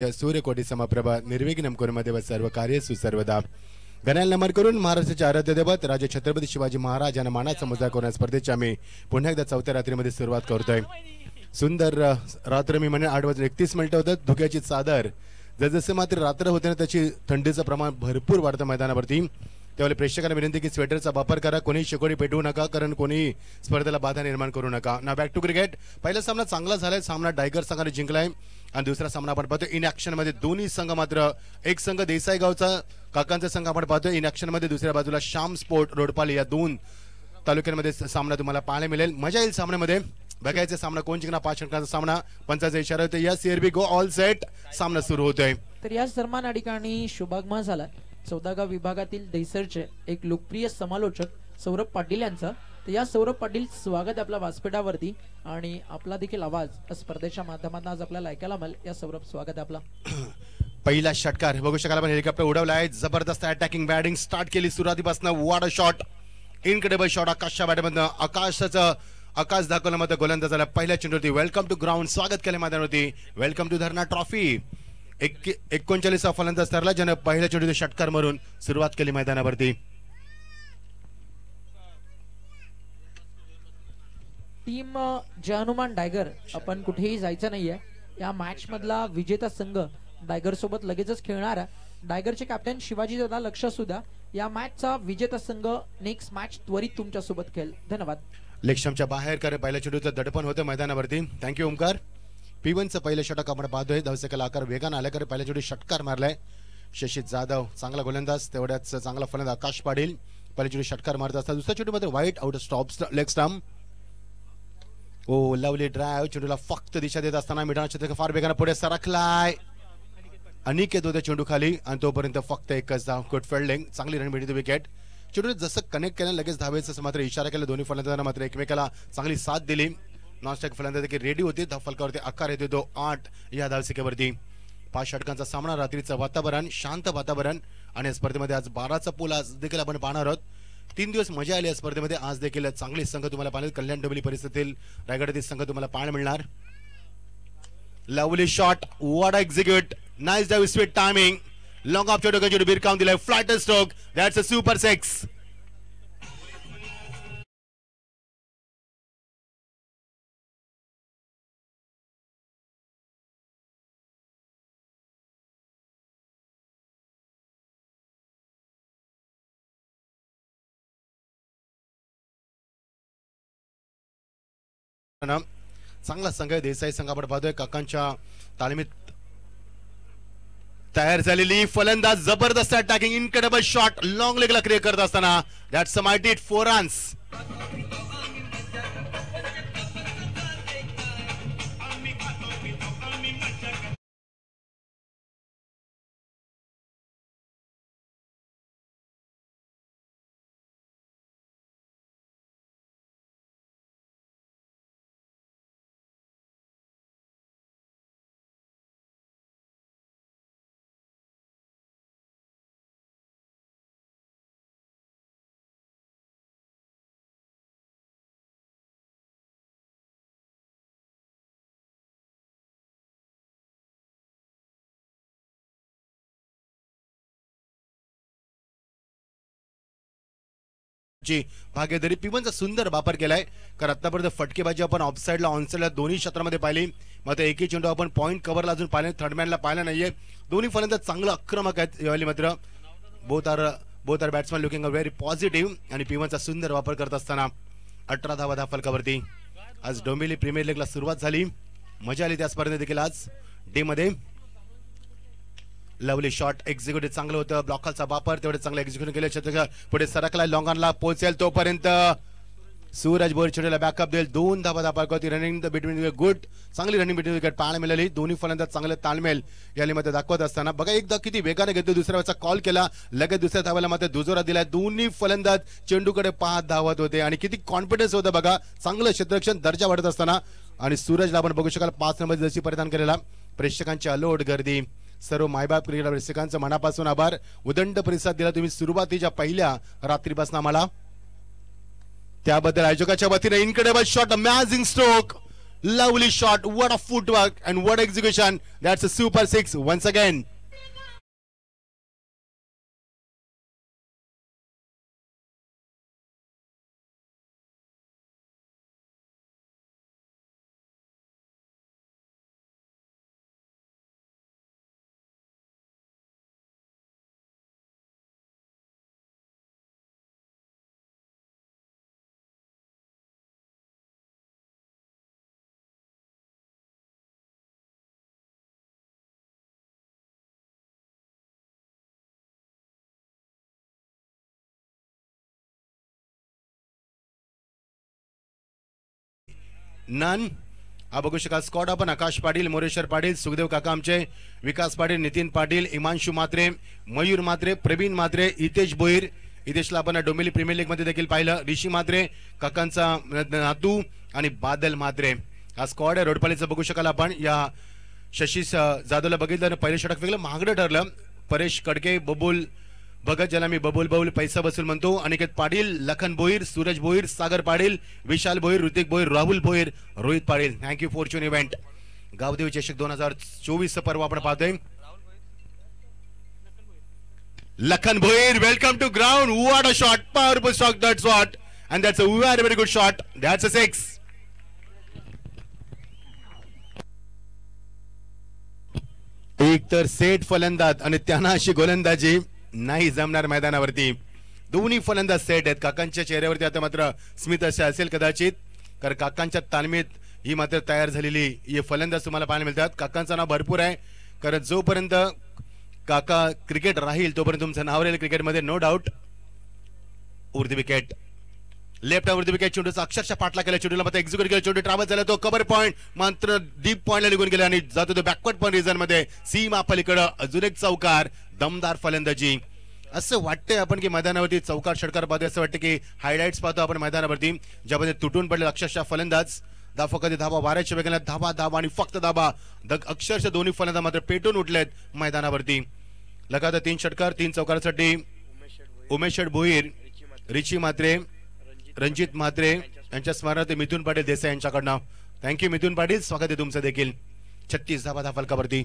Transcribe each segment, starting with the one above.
सूर्यकोटी समप्रभा निर्विघ्नं कुर्मदेव सर्व कार्य सुसर्वदा. गणाल नमन करून महाराष्ट्राचे आराध्य दैवत राजे छत्रपती शिवाजी महाराज यांना मानाचा मुजरा करण्याच्या स्पर्धेची आम्ही पुन्हा एकदा चौथ्या रात्रीमध्ये सुरुवात करतोय. सुंदर रात्र मी म्हणे 8:31 होतं. धुक्याची चादर जसजसे मात्र रात्र होते ना त्याची थंडीचं प्रमाण भरपूर वाढतं मैदानावरती. त्यावेळी प्रेक्षकांना विनंती की स्वेटरचा वापर करा. कोणी शेकोडी पेटवू नका कारण कोणी स्पर्धेला बाधा निर्माण करू नका. ना बॅक टू क्रिकेट. पहिला सामना चांगला झालाय. सामना टायगर संघाने जिंकलाय आणि दुसरा सामना आपण पाहतो इन ऍक्शन मध्ये दोन्ही संघ मात्र एक संघ देसाई गावचा काकांचा संघ आपण पाहतो इन ऍक्शन मध्ये. दुसऱ्या बाजूला श्याम स्पोर्ट रोडपाली या दोन तालुक्यांमध्ये सामना तुम्हाला पाहायला मिळेल. मजा येईल सामन्यामध्ये. बघायचा सामना कोण जिंकणार. 5 षटकांचा सामना. पंचाचा इशारा होतो. या सीआरबी गो ऑल सेट. सामना सुरू होतोय. तर या सन्मान ठिकाणी शुभागमन झाला. 14 विभागातील दहिसरचे एक लोकप्रिय समालोचक सौरभ पाटील यांचा. तर या सौरभ पाटील स्वागत आपल्या व्यासपीठावरती आणि आपला देखील आवाज स्पर्धेच्या माध्यमातून आज आपल्याला ऐकायला मिळेल. या सौरभ स्वागत आपला. पहिला षटकार बघू शकाल आपण. हेलिकॉप्टर उडवला आहे. जबरदस्त अटॅकिंग बॅटिंग स्टार्ट केली सुरुवातीपासून. What a shot. Incredible shot आकाशच्या बॅटमधनं. आकाश दाखवलं मत गोलंदाजाला पहिल्या चेंडूवरती. Welcome to ground. स्वागत केलं मैदानावरती. वेलकम टू धरणा ट्रॉफी. 39 फलंदाज ठरला ज्याने पहिल्या चेंडूत षटकार मारून सुरुवात केली मैदानावरती. टीम जय हनुमान टायगर आपण कुठेही जायचं नाहीये. या मॅच मधला विजेता संघ टायगर सोबत लगेचच खेळणार. टायगरचे कॅप्टन शिवाजी दादा लक्ष सुद्धा या मॅचचा विजेता संघ नेक्स्ट मॅच त्वरित तुमच्या सोबत खेळ. धन्यवाद. लेगस्टंपच्या बाहेर करे पहिल्या चेंडूचं दडपण होतं मैदानावरती. थँक्यू ओमकार. P1चं पहिलं षटक आपण पाहतोय. धावसेकला आकार वेगानं आल्याकडे पहिल्या चेंडू षटकार मारलाय. शशी जाधव चांगला गोलंदाज. तेवढ्याच चांगला फलंदाज आकाश पाटील पहिल्या चेंडू षटकार मारत असतात. दुसऱ्या चेंडूमध्ये white out stop leg stump. Oh lovely drive. चेंडूला फक्त दिशा देत असताना मिठाना क्षेत्र फार वेगानं पुढे सरकलाय. अनिकेत होते चेंडू खाली आणि तोपर्यंत फक्त एकच धाव. Good fielding. चांगली रन मिळते. विकेट. चेंडू जसं कनेक्ट केलं लगेच धावायचं मात्र इशारा केला. दोन्ही फलंदाजांना मात्र एकमेकाला चांगली साथ दिली. नॉनस्टॉप फलंदाज रेडी होते. धाव फलकावरती आकार येतो तो 8 या धावसिकेवरती. 5 षटकांचा सामना. रात्रीचं वातावरण शांत वातावरण आणि या स्पर्धेमध्ये आज 12चा पूल आज देखील आपण पाहणार आहोत. 3 दिवस मजा आली या स्पर्धेमध्ये. आज देखील चांगले संघ तुम्हाला पाहायला. कल्याण डोंबिवली परिसरातील रायगडातील संघ तुम्हाला पाहायला मिळणार. Lovely shot. What execute. Nice dive. Sweet timing. Long of चेंडू गंजू बिरकावून दिलाय. Flat stroke. That's a super 6. चांगला संघ आहे देसाई संघ आपण पाहतोय. काकांच्या तालमीत तयार झालेली फलंदाज जबरदस्त अटॅकिंग इनक्रेडिबल शॉट लॉंग लेगला क्रिएट करत असताना दॅट्स अ मायटी 4 रन्स. भागीदारी P1चा सुंदर वापर केलाय. कारण आतापर्यंत फटकेबाजी आपण ऑफसाइडला ऑनसाइडला दोन्ही क्षेत्रामध्ये पाहिली. मात्र एकही चेंडू आपण पॉइंट कव्हरला अजून पाहिले. थर्डमॅनला पाहिला नाहीये. दोन्ही फलंदाज चांगलं आक्रमक आहेत. यावेळी मात्र both are batsman looking a very positive आणि P1चा सुंदर वापर करत असताना 18 धावा धाव फलकावरती. आज डोंबिवली प्रीमियर लीगला सुरुवात झाली. मजा आली त्या स्पर्धेत देखील आज डे मध्ये. लवली शॉट एक्झिक्युटिव्ह चांगलं होतं. ब्लॉकचा वापर तेवढे चांगलं एक्झिक्युट केले. क्षेत्र पुढे सरकला. लॉंगॉनला पोहोचेल तोपर्यंत सूरज बोर चेंडूला बॅकअप देईल. 2 धावा धावती. Running between good. चांगली रनिंग बिटवीन विकेट पाहायला मिळाली. दोन्ही फलंदाज चांगले ताळमेल या मध्ये दाखवत असताना बघा एकदा किती वेगाने घेतो. दुसऱ्या वेळेचा कॉल केला. लगेच दुसऱ्या धावाला मात्र दुजोरा दिलाय. दोन्ही फलंदाज चेंडूकडे पाहत धावत होते आणि किती कॉन्फिडन्स होतं बघा. चांगलं क्षेत्ररक्षण दर्जा वाढत असताना आणि सूरजला आपण बघू शकाल 5 नंबर जर्सी परिधान केलेला. प्रेक्षकांची अलोट गर्दी. सर्व मायबाप क्रिकेट रसिकांचं मनापासून आभार. उदंड प्रतिसाद दिला तुम्ही सुरुवातीच्या पहिल्या रात्रीपासून आम्हाला. त्याबद्दल आयोजकाच्या वतीने incredible shot. Amazing stroke. Lovely shot. What a footwork and what execution. That's a super six once again. None. हा बघू शकाल स्कॉड आपण आकाश पाटील, मोरेश्वर पाटील, सुखदेव काका आमचे, विकास पाटील, नितीन पाटील, इमांशु मात्रे, मयूर मात्रे, प्रवीण मात्रे, हितेश भोईर. हितेशला आपण डोंबिवली प्रीमियर लीग मध्ये देखील पाहिलं. ऋषी मात्रे, काकांचा नातू आणि बादल मात्रे. हा स्कॉड आहे रोडपालीचा बघू शकाल आपण. या शशी जाधवला बघितलं पहिले षटक वेगळं महागडं ठरलं. परेश कडके, बबुल भगत, ज्याला मी बबुल बबुल पैसा बसूल म्हणतो, Aniket Patil, Lakhan Bhoir, Suraj Bhoir, Sagar Patil, Vishal Bhoir, Hrithik Bhoir, Rahul Bhoir, Rohit Patil. Thank you fortune event. Gavdevi चषक 2024 पर्व आपण पाहतोय. Lakhan Bhoir, welcome to ground. What a shot, powerful shot, that's what, and that's a very very good shot. That's a six. एक तर सेट फलंदाज आणि त्यांना अशी गोलंदाजी नाही जमणार मैदानावरती. दोन्ही फलंदाज सेट आहेत. काकांच्या चेहऱ्यावरती आता मात्र स्मित असे असेल कदाचित, कारण काकांच्या तालमीत ही मात्र तयार झालेली हे फलंदाज तुम्हाला पाहायला मिळतात. काकांचं नाव भरपूर आहे, कारण जोपर्यंत काका क्रिकेट राहील तोपर्यंत तुमचं नाव राहील क्रिकेटमध्ये, नो डाऊट. उर्दी विकेट, लेफ्ट वरती विकेट, चेंडूचा अक्षरशः पाठला केला, चेंडूला मात्र एक्झिक्यूट केला, चेंडू ट्रॅव्हल झाला, तो कव्हर पॉईंट मात्र डीप पॉईंटला निघून गेला आणि जातो तो बॅकवर्ड पॉईंट रिझन मध्ये. सीमा पलीकडे अजून एक चौकार, दमदार फलंदाजी. असं वाटतंय आपण की मैदानावरती चौकार षटकार पाहतो, असं वाटतं की हायलाइट्स पाहतो आपण मैदानावरती, ज्यामध्ये तुटून पडले अक्षरशः फलंदाज. धावा कधी धावा वाऱ्याच्या वेगाने, धावा धावा आणि फक्त धावा. अक्षरशः दोन्ही फलंदाज मात्र पेटून उठलेत मैदानावरती. लगातार 3 षटकार 3 चौकारासाठी उमेश भोईर, रिची मात्रे, रणजित म्हात्रे यांच्या स्मरणार्थ मिथुन पाटील देसाई यांच्याकडनं. थँक्यू मिथुन पाटील, स्वागत आहे तुमचं देखील. 36 धावा फलकावरती.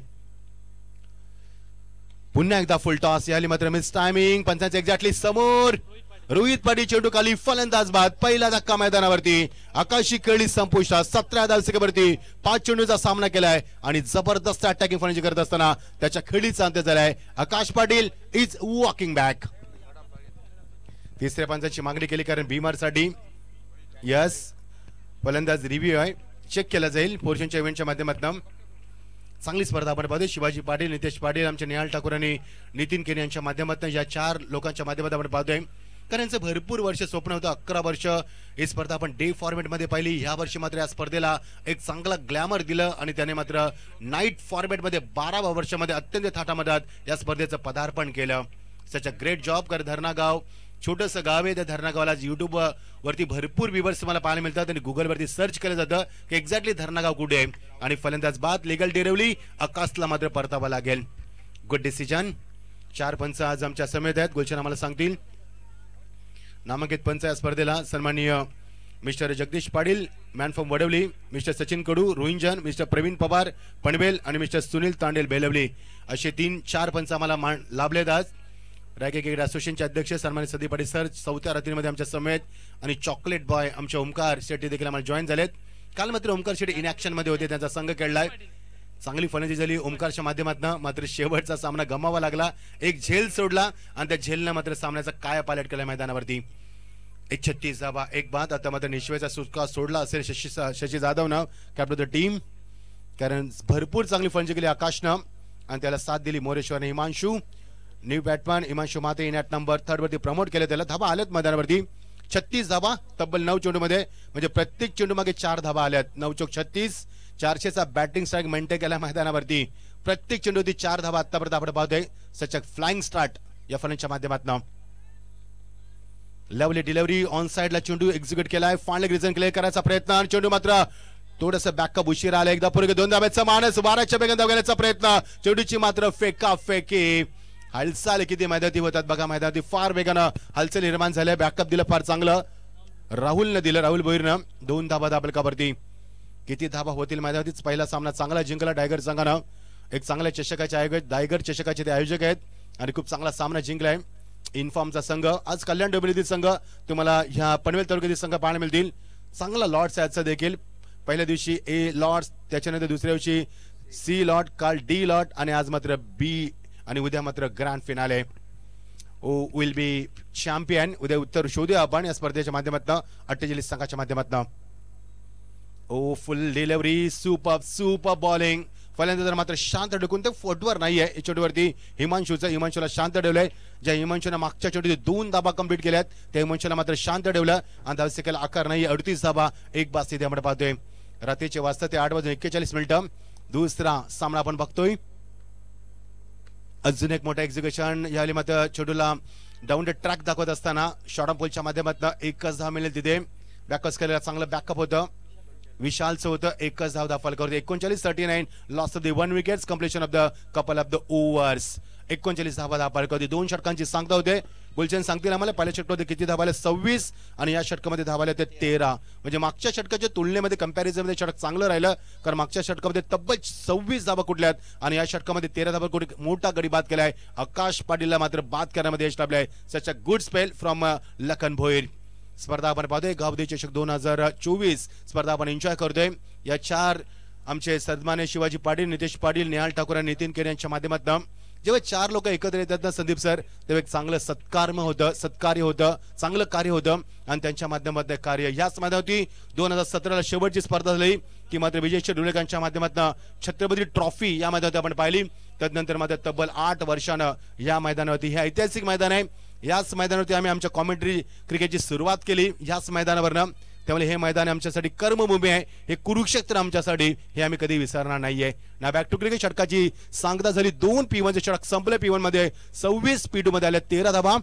पुन्हा एकदा फुल टॉस, याली मात्र मिस टायमिंग. पंचांचे एक्झॅक्टली समोर. रोहित पाटील चेंडू खाली, फलंदाज बाद. पहिला धक्का मैदानावरती. आकाशी खेळी संपुष्टात. 17 धावसंख्येवरती 5 चेंडूचा सामना केलाय आणि जबरदस्त अटॅकिंग फलंदाजी करत असताना त्याच्या खेळीचा अंत झालाय. आकाश पाटील इज वॉकिंग बॅक. तिसऱ्या पंचाची मागणी केली, कारण भीमारसाठी यस फलंदाज रिव्ह्यू आहे, चेक केला जाईल पोर्शनच्या इव्हेंटच्या माध्यमातून. चांगली स्पर्धा आपण पाहतो. शिवाजी पाटील, नितेश पाटील, आमचे निहाल ठाकूर आणि नितीन केने यांच्या माध्यमातून, या 4 लोकांच्या माध्यमातून आपण पाहतोय. कारण यांचं भरपूर वर्ष स्वप्न होतं. 11 वर्ष ही स्पर्धा आपण डे फॉर्मॅट मध्ये पाहिली. ह्या वर्षी मात्र या स्पर्धेला एक चांगला ग्लॅमर दिलं आणि त्याने मात्र नाईट फॉर्मॅट मध्ये 12व्या वर्षामध्ये अत्यंत थाटामाटात या स्पर्धेचं पदार्पण केलं. सच अ ग्रेट जॉब. कारण धरणा छोटंसं गाव आहे, त्या धरणा गावाला युट्यूब वरती भरपूर व्ह्यूवर्स तुम्हाला पाहायला मिळतात आणि गुगल वरती सर्च केलं जातं की एक्झॅक्टली धरणा गाव कुठे आहे. आणि फलंदाज बाद, लिगल डेरवली, आकाशला मात्र परतावा लागेल. Good decision. 4 पंच आज आमच्या समेत आहेत. गुलशन आम्हाला सांगतील. नामांकित पंच या स्पर्धेला सन्माननीय mister Jagdish Patil, man from Vadavali, mister Sachin Kadu Rohinjan, mister Pravin Pawar Panvel आणि मिस्टर सुनील तांडेल बेलवली, असे 3-4 पंच आम्हाला लाभलेत आज. रायगड क्रिकेट असोसिएशनचे अध्यक्ष सन्मानित सदी पाटील सर 4थ्या रात्रीमध्ये आमच्या समेत आणि चॉकलेट बॉय आमचे ओमकार शेट्टी देखील आम्हाला जॉईन झालेत. काल मात्र ओमकार शेट्टी इन ऍक्शन मध्ये होते, त्यांचा संघ खेळलाय. चांगली फलंदाजी झाली ओमकारच्या माध्यमातून. मात्र शेवटचा सामना गमावा लागला. एक झेल सोडला आणि त्या झेलनं मात्र सामन्याचा काय पालट केला मैदानावरती. 36 धावा 1 बाद. आता मात्र निश्वयचा सुटका सोडला असेल शशी जाधवनं, कॅप्टन द टीम, कारण भरपूर चांगली फलंदाजी केली आकाशनं आणि त्याला साथ दिली मोरेश्वरने. हिमांशू न्यू बॅटमॅन हिमांशु माते इन ॲट नंबर 3 वरती प्रमोट केले. त्याला धावा आल्यात मैदानावरती 36 धावा तब्बल 9 चेंडू मध्ये, म्हणजे प्रत्येक चेंडू मागे 4 धावा आल्यात. 9 चौक 36. 400चा बॅटिंग स्ट्राईक मेंटेन केला मैदानावरती. प्रत्येक चेंडूवरती 4 धावा आतापर्यंत आपण पाहतोय. सच अ फ्लाइंग स्टार्ट या फलंदाजीच्या माध्यमातून. लवली डिलिव्हरी ऑन साइडला चेंडू एक्झिक्यूट केलाय. फायनल रिझन क्लिअर करायचा प्रयत्न, चेंडू मात्र थोडंसं बॅकअप उशीर आला. एकदा पुढे 2 धाब्याचा मानस 12च्या वेगाने धाव घेण्याचा प्रयत्न, चेंडूची मात्र फेका फेकी. हालचाल किती मैदानात होतात बघा. मैदानात फार वेगानं हालचाल निर्माण झाल्या. बॅकअप दिलं फार चांगलं राहुलनं दिलं, राहुल भोईरनं. 2 धाबा दाबलकावरती. किती धाबा होतील मैदानातच पहिला सामना चांगला जिंकला टायगर संघानं. एक चांगल्या चषकाचे आयोजक टायगर चषकाचे ते आयोजक आहेत आणि खूप चांगला सामना जिंकलाय. इन्फॉर्मचा संघ आज कल्याण डोंबिवलीतील संघ तुम्हाला ह्या पनवेल तालुक्यातील संघ पाहायला मिळतील. चांगला लॉर्ड्स आजचा देखील. पहिल्या दिवशी ए लॉर्ड्स, त्याच्यानंतर दुसऱ्या दिवशी सी लॉट, काल डी लॉट आणि आज मात्र बी आणि उद्या मात्र grand finale. Will be champion उद्या उत्तर शोधूया आपण या स्पर्धेच्या माध्यमातून 48 संघाच्या माध्यमातून. फुल डिलिव्हरी, सुपर बॉलिंग. फलंदाज मात्र शांत ढकून ते फुटवर नाहीये चेंडूवरती हिमांशूला शांत ठेवलंय. ज्या हिमांशूने मागच्या चेंडूत 2 धाबा कंप्लीट केल्यात त्या हिमांशूला मात्र शांत ठेवलं आणि धावसंख्येला आकार नाही. 38 धाबा, 1 बाद तिथे आपण पाहतोय. रात्रीचे वाजता ते 8:41. दुसरा सामना आपण बघतोय. अजून एक मोठा एक्झिक्युशन. यावेळी मात्र चेंडूला डाऊन द ट्रॅक दाखवत असताना शॉर्ट ऑन पोलच्या माध्यमातून 1च धाव मिळेल. तिथे बॅकअप केलेला चांगलं बॅकअप होतं. विशालचं होतं 1च धाव दाखल करतो. 39-39 loss of the 1 wickets, completion of the couple of the overs. 39 धावा दाखल करते. 2 षटकांची सांगता होते. गुलशन सांगतील आम्हाला पहिल्या षटकामध्ये किती धावाले 26 आणि या षटकामध्ये धावाले ते 13. म्हणजे मागच्या षटकाच्या तुलनेमध्ये कंपॅरिझन मध्ये षटक चांगलं राहिलं कारण मागच्या षटकामध्ये तब्बल 26 धावा कुठल्यात आणि या षटकामध्ये 13 धावा कुठे मोठा गडी बाद केलाय. आकाश पाटीलला मात्र बाद करण्यामध्ये यश लाभलंय. Such a good spell from Lakhan Bhoir. स्पर्धा आपण पाहतोय गावदेवी चषक 2024 स्पर्धा आपण एन्जॉय करतोय. या 4 आमचे सन्मान्य शिवाजी पाटील, नितेश पाटील, नेहाल ठाकूर आणि नितीन केरे यांच्या माध्यमातून जेव्हा 4 लोक एकत्र येतात ना संदीप सर, तेव्हा एक चांगलं सत्कार्य होतं, चांगलं कार्य होतं आणि त्यांच्या माध्यमातून कार्य. याच माध्यमातून 2017ला शेवटची स्पर्धा झाली ती मात्र विजय डुलेकांच्या माध्यमातून छत्रपती ट्रॉफी या मैदानात आपण पाहिली. त्यानंतर मात्र तब्बल 8 वर्षानं या मैदानावरती, हे ऐतिहासिक मैदान आहे, याच मैदानावरती आम्ही आमच्या कॉमेंट्री क्रिकेटची सुरुवात केली याच मैदानावरनं. त्यामुळे हे मैदान आमच्यासाठी कर्मभूमी आहे, हे कुरुक्षेत्र आमच्यासाठी, हे आम्ही कधी विसरणार नाहीये. ना बॅक टू क्रिकेट षटकाची सांगता झाली. 2 P1 षटक संपले. P1 मध्ये 26, P2 मध्ये आले 13 धावा.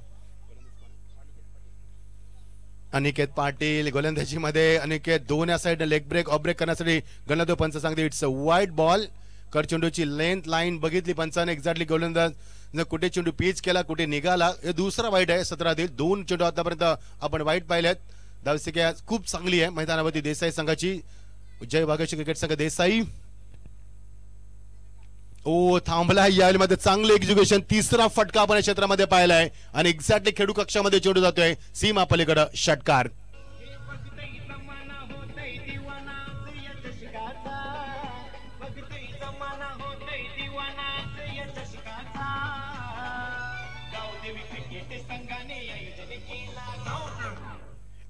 अनिकेत पाटील गोलंदाजी मध्ये. अनिकेत 2 या side leg break off break करण्यासाठी गणतो पंच सांगते इट्स अ वाईड बॉल. करचेंडूची लेंथ लाईन बघितली पंचाने एक्झॅक्टली. गोलंदाज कुठे चेंडू पिच केला कुठे निघाला, हे दुसरा वाईट आहे 17तील. 2 चेंडू आतापर्यंत आपण वाईट पाहिलेत. धावसंख्या खूप चांगली आहे मैदानावरती देसाई संघाची. जय वाघेश्वर क्रिकेट संघ देसाई थांबला यावेळी मध्ये चांगलं एक्झिक्युशन. 3रा फटका आपण या क्षेत्रामध्ये पाहिलाय आणि एक्झॅक्टली खेळू कक्षामध्ये चेंडू जातोय सीमा पलीकडे. षटकार.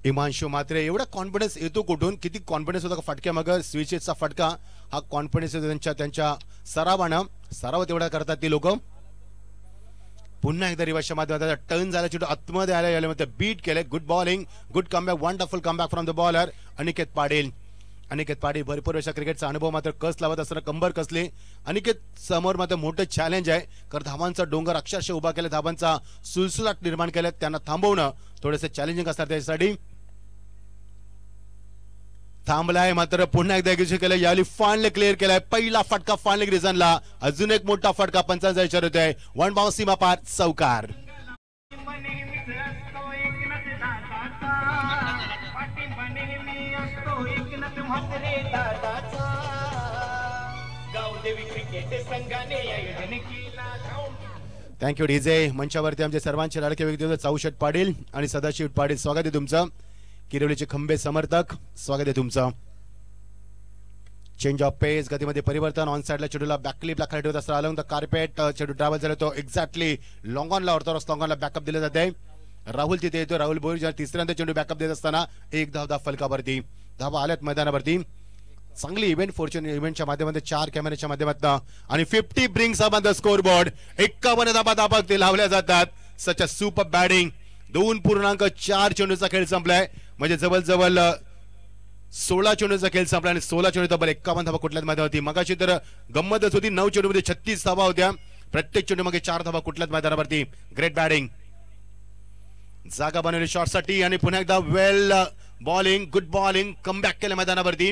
हिमांशू मात्र एवढा कॉन्फिडन्स येतो कुठून, किती कॉन्फिडन्स होता फटक्या मग स्विचेसचा फटका. हा कॉन्फिडन्स त्यांच्या सरावानं, सराव तेवढा करतात ती लोक. पुन्हा एकदा रिवर्सच्या माध्यमात टर्न झाला चेंडू आतमध्ये आला, यामध्ये बीट केले. Good bowling, good comeback, wonderful comeback from the bowler Aniket Patil. भरपूर वर्ष क्रिकेटचा अनुभव मात्र कस लावत असताना कंबर कसली. अनिकेत समोर मात्र मोठं चॅलेंज आहे कारण धावांचा डोंगर अक्षरशः उभा केला, धावांचा सुलसुलाट निर्माण केला. त्यांना थांबवणं थोडंसं चॅलेंजिंग असणार त्याच्यासाठी. थांबलाय मात्र पुन्हा एकदा एक्झिक्यूट केलं. यावेळी फानले क्लिअर केलाय. पहिला फटका फानले रिझनला. अजून एक मोठा फटका पंचांचा इशारा होतोय. 1 बाउंस सीमा पार चौकार. Thank you DJ. मंचावरती आमचे सर्वांचे लाडके व्यक्ती चौशट पाटील आणि सदाशिव पाटील, स्वागत आहे तुमचं. किरवलीचे खंबे समर्थक, स्वागत आहे तुमचं. चेंज ऑफ पेस, गतीमध्ये परिवर्तन. ऑन साइडला चेंडूला बॅकलिपला खाली ठेवत असताना अलॉंग द कार्पेट चेंडू ट्रॅव्हल झाला तो एक्झॅक्टली लॉंग ऑनला ऑर्थोडॉक्स लॉंग ऑनला बॅकअप दिले जाते. राहुल तिथे येतो. राहुल बोर ज्या तिसऱ्यांदा चेंडू बॅकअप देत असताना 1 धाव फलकावरती. धावा आल्यात मैदानावरती. चांगली इव्हेंट फॉर्च्यून इव्हेंटच्या माध्यमातून 4 कॅमेऱ्याच्या माध्यमातून आणि 50 brings up on the score board. 51 धाबा ते लावल्या जातात. सच अ सुपर बॅटिंग. 2.4 चेंडूचा खेळ संपलाय, म्हणजे जवळजवळ 16 चेंडूचा खेळ संपला आणि 16 चेंडू तब्बल 51 धावा कुठल्याच मैदानावरती. मगाशी तर गंमतच होती. 9 चेंडूमध्ये 36 धावा होत्या. प्रत्येक चेंडू मागे 4 धावा कुठल्याच मैदानावरती. Great batting. जागा बनवली शॉटसाठी आणि पुन्हा एकदा वेल बॉलिंग, गुड बॉलिंग, कमबॅक केलं मैदानावरती.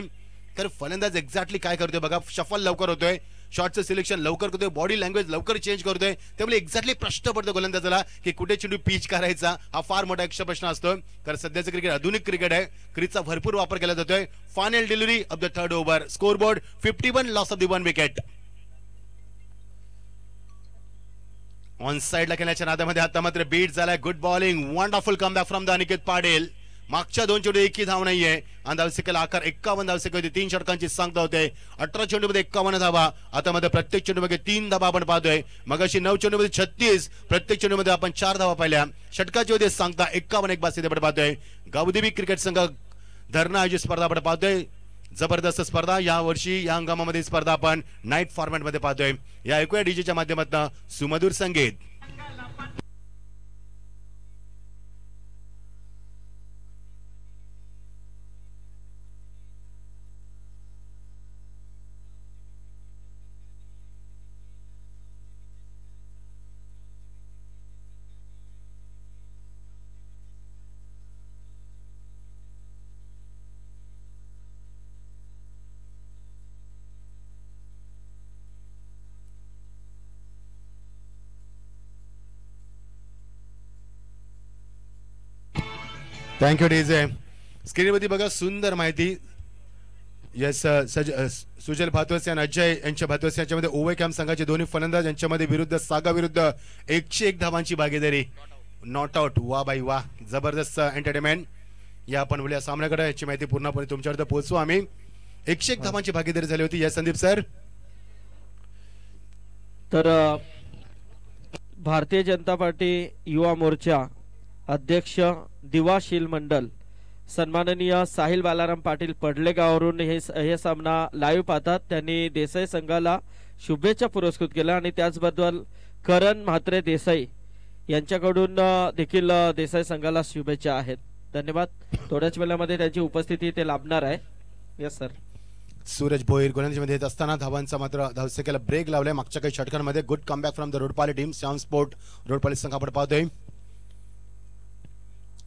तर फलंदाज एक्झॅक्टली काय करतोय बघा. शफल लवकर होतोय. शॉटचं सिलेक्शन लवकर करतोय, बॉडी लँग्वेज लवकर चेंज करतोय, त्यामुळे एक्झॅक्टली प्रश्न पडतो गोलंदाजाला की कुठे चेंडू पिच करायचा. हा फार मोठा एक प्रश्न असतो, कारण सध्याचं क्रिकेट आधुनिक क्रिकेट आहे, क्रीजचा भरपूर वापर केला जातोय. Final delivery of the third over, scoreboard 51, loss of the 1 wicket. On साइडला खेळण्याच्या नादामध्ये आता मात्र बीट झालाय. Good bowling, wonderful comeback from the Aniket Patil. मागच्या 2 चेंडू एकही धाव नाहीये आणि धावसंख्येला आकार 51 धावसंख्या होती. 3 षटकांची सांगता होते. 18 चेंडूमध्ये 51 धावा. आता मध्ये प्रत्येक चेंडूमध्ये 3 धावा आपण पाहतोय. मगाशी 9 चेंडूमध्ये 36, प्रत्येक चेंडूमध्ये आपण 4 धावा पाहिल्या. षटकाची होते सांगता 51 एक बासी आपण पाहतोय. गावदेवी क्रिकेट संघ धरणा आयोजित स्पर्धा आपण पाहतोय. जबरदस्त स्पर्धा या वर्षी या हंगामामध्ये स्पर्धा आपण नाईट फॉर्मॅट मध्ये पाहतोय. या ऐकूया डीजेच्या माध्यमातून सुमधुर संगीत. Thank you DJ. स्क्रीनवरती बघा सुंदर माहिती. यस सुजल भातवस आणि अजय यांच्या भातवस यांच्यामध्ये ओव्हर कॅम्प संघाचे दोन्ही फलंदाज यांच्यामध्ये विरुद्ध सागा विरुद्ध 101 धावांची भागीदारी. Not out. वा बाई वा, जबरदस्त एंटरटेनमेंट. या आपण बोलूया सामन्याकडे. याची माहिती पूर्णपणे तुमच्यापर्यंत पोहोचू आम्ही. 101 धावांची भागीदारी झाली होती. या संदीप सर. तर भारतीय जनता पार्टी युवा मोर्चा अध्यक्ष दिवाशील मंडल सन्माननीय साहिल बालाराम पाटील पडलेगावरून हे सामना लाईव्ह पाहतात. त्यांनी देसाई संघाला शुभेच्छा पुरस्कृत केला आणि त्याचबद्दल करण म्हात्रे देसाई यांच्याकडून देखील देसाई संघाला शुभेच्छा आहेत. धन्यवाद. थोड्याच वेळामध्ये त्यांची उपस्थिती ते लाभणार आहे. Yes sir. सूरज भोईर गोलंदाजीमध्ये येत असताना धावांचा मात्र धावसंख्येला ब्रेक लावलाय मागच्या काही षटकांमध्ये. Good comeback from the Rodpali team. Shyam sport Rodpali संघ आपण पाहतोय.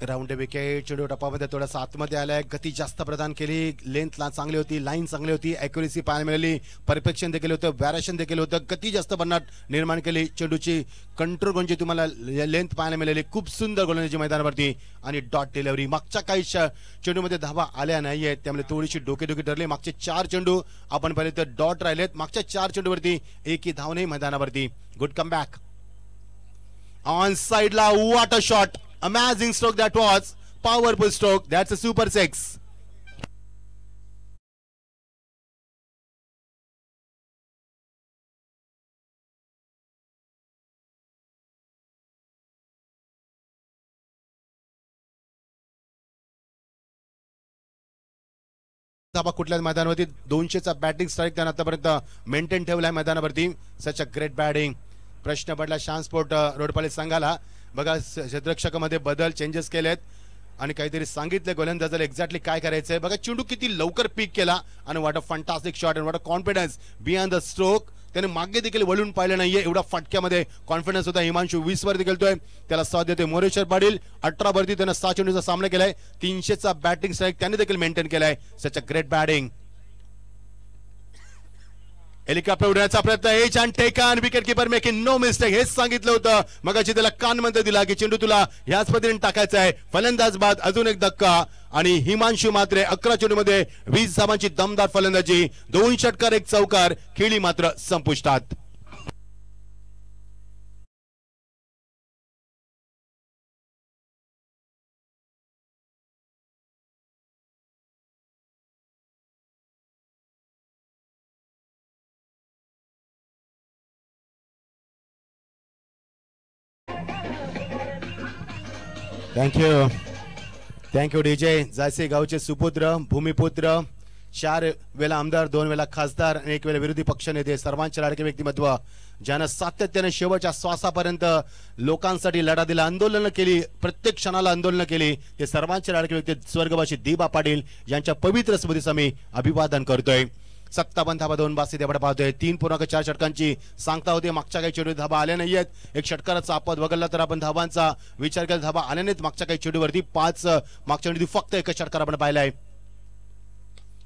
Round wicket. चेंडू टप्पामध्ये थोडासा आतमध्ये आलाय. गती जास्त प्रदान केली. लेंथ चांगली होती, लाईन चांगली होती, ॲक्युरेसी पाहायला मिळाली, परफेक्शन देखील होतं, व्हॅरिएशन देखील होतं. गती जास्त बनणार निर्माण केली. चेंडूची कंट्रोल म्हणजे तुम्हाला लेंथ पाहायला मिळाली. खूप सुंदर गोलंदाजी मैदानावरती आणि डॉट डिलिव्हरी. मागच्या काही चेंडूमध्ये धावा आल्या नाहीयेत, त्यामुळे थोडीशी डोकेदुखी ठरली. मागचे 4 चेंडू आपण पाहिले तर डॉट राहिलेत. मागच्या 4 चेंडूवरती एकही धाव नाही मैदानावरती. Good comeback. ऑन साइडला what a shot. Amazing stroke that was. Powerful stroke. That's a super 6. कुठल्याच मैदानावरती 200चा बॅटिंग स्ट्राईक त्यानं आतापर्यंत मेंटेन ठेवलाय मैदानावरती. सच अ ग्रेट बॅटिंग. प्रश्न पडला श्याम स्पोर्ट रोडपाली संघाला. बघा क्षेत्ररक्षकामध्ये बदल चेंजेस केलेत आणि काहीतरी सांगितलं गोलंदाजाला एक्झॅक्टली काय करायचंय. बघा चेंडू किती लवकर पिक केला आणि what a fantastic shot and what a confidence beyond the stroke. त्याने मागे देखील वळून पाहिलं नाहीये, एवढा फटक्यामध्ये कॉन्फिडन्स होता. हिमांशू 20 वरती खेळतोय, त्याला साथ देतोय मोरेश्वर पाटील. 18 वरती त्यानं 6 चेंडूचा सामना केलाय. 300चा बॅटिंग स्ट्राईक त्याने देखील मेंटेन केलाय. Such a great batting. Helicopter उडण्याचा प्रयत्न. Edge and taken. Wicket keeper making no mistake. हेच सांगितलं होतं मगाशी, त्याला कानमध्ये दिला की चेंडू तुला याच पद्धतीने टाकायचा आहे. फलंदाज बाद. अजून एक धक्का आणि हिमांशू मात्रे 11 चेंडूमध्ये 20 धावांची दमदार फलंदाजी. 2 षटकार 1 चौकार. खेळी मात्र संपुष्टात. Thank you DJ. जायसे गावचे सुपुत्र, भूमिपुत्र, 4 वेळा आमदार, 2 वेळा खासदार आणि 1 वेळा विरोधी पक्षनेते, सर्वांचे लाडके व्यक्तिमत्व, ज्यानं सातत्याने शेवटच्या श्वासापर्यंत लोकांसाठी लढा दिला, आंदोलन केली, प्रत्येक क्षणाला आंदोलन केली. ते सर्वांचे लाडके व्यक्ती स्वर्गवासी दिबा पाटील यांच्या पवित्र स्मृतीस आम्ही अभिवादन करतोय. 57 धाबा 2 बासी आपण पाहतोय. 3.4 षटकांची सांगता होते. मागच्या काही चेंडू धाबा आल्या नाहीयेत. एक षटकाराचा आपद वगळला तर आपण धावांचा विचार केला धाबा आल्या नाहीत. मागच्या काही चेंडूवरती 5, मागच्या चेंडू फक्त एक षटकार आपण पाहिलाय.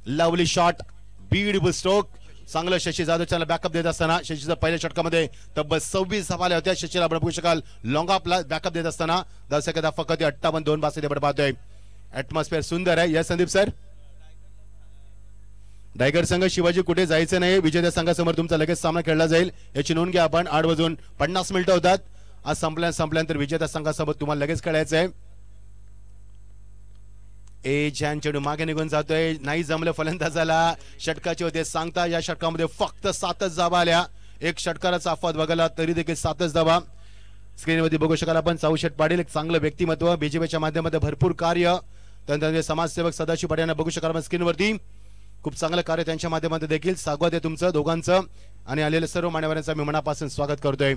Lovely shot, beautiful stroke. चांगलं शशी जाधवच्याला बॅकअप देत असताना शशीचा पहिल्या षटकामध्ये तब्बल 26 धावा आल्या होत्या. शशीला आपण बघू शकाल लॉंग ऑफला बॅकअप देत असताना दर्शक धावा फक्त 58 2 बासे आपण पाहतोय. ऍटमॉस्फिअर सुंदर आहे. Yes Sandeep sir. टायगर संघ शिवाजी कुठे जायचं नाही. विजेत्या संघासमोर तुमचा लगेच सामना खेळला जाईल याची नोंद घ्या आपण. 8:50 होतात. आज संपल्यानंतर विजेत्या संघासोबत तुम्हाला लगेच खेळायचं आहे. चेंडू मागे निघून जातोय. नाही जमलं फलंदाजाला. षटकाचे होते सांगता या षटकामध्ये फक्त 7च धावा आल्या. एक षटकाराचा अफवाद बघायला तरी देखील 7च धावा. स्क्रीनवरती बघू शकाल आपण साऊशेठ पाटील एक चांगलं व्यक्तिमत्व बीजेपीच्या माध्यमातून भरपूर कार्य. त्यानंतर समाजसेवक सदाशिव पाटील यांना बघू शकाल आपण स्क्रीनवरती. खूप चांगलं कार्य त्यांच्या माध्यमातून देखील. स्वागत आहे तुमचं दोघांचं आणि आलेल्या सर्व मान्यवरांचं मी मनापासून स्वागत करतोय.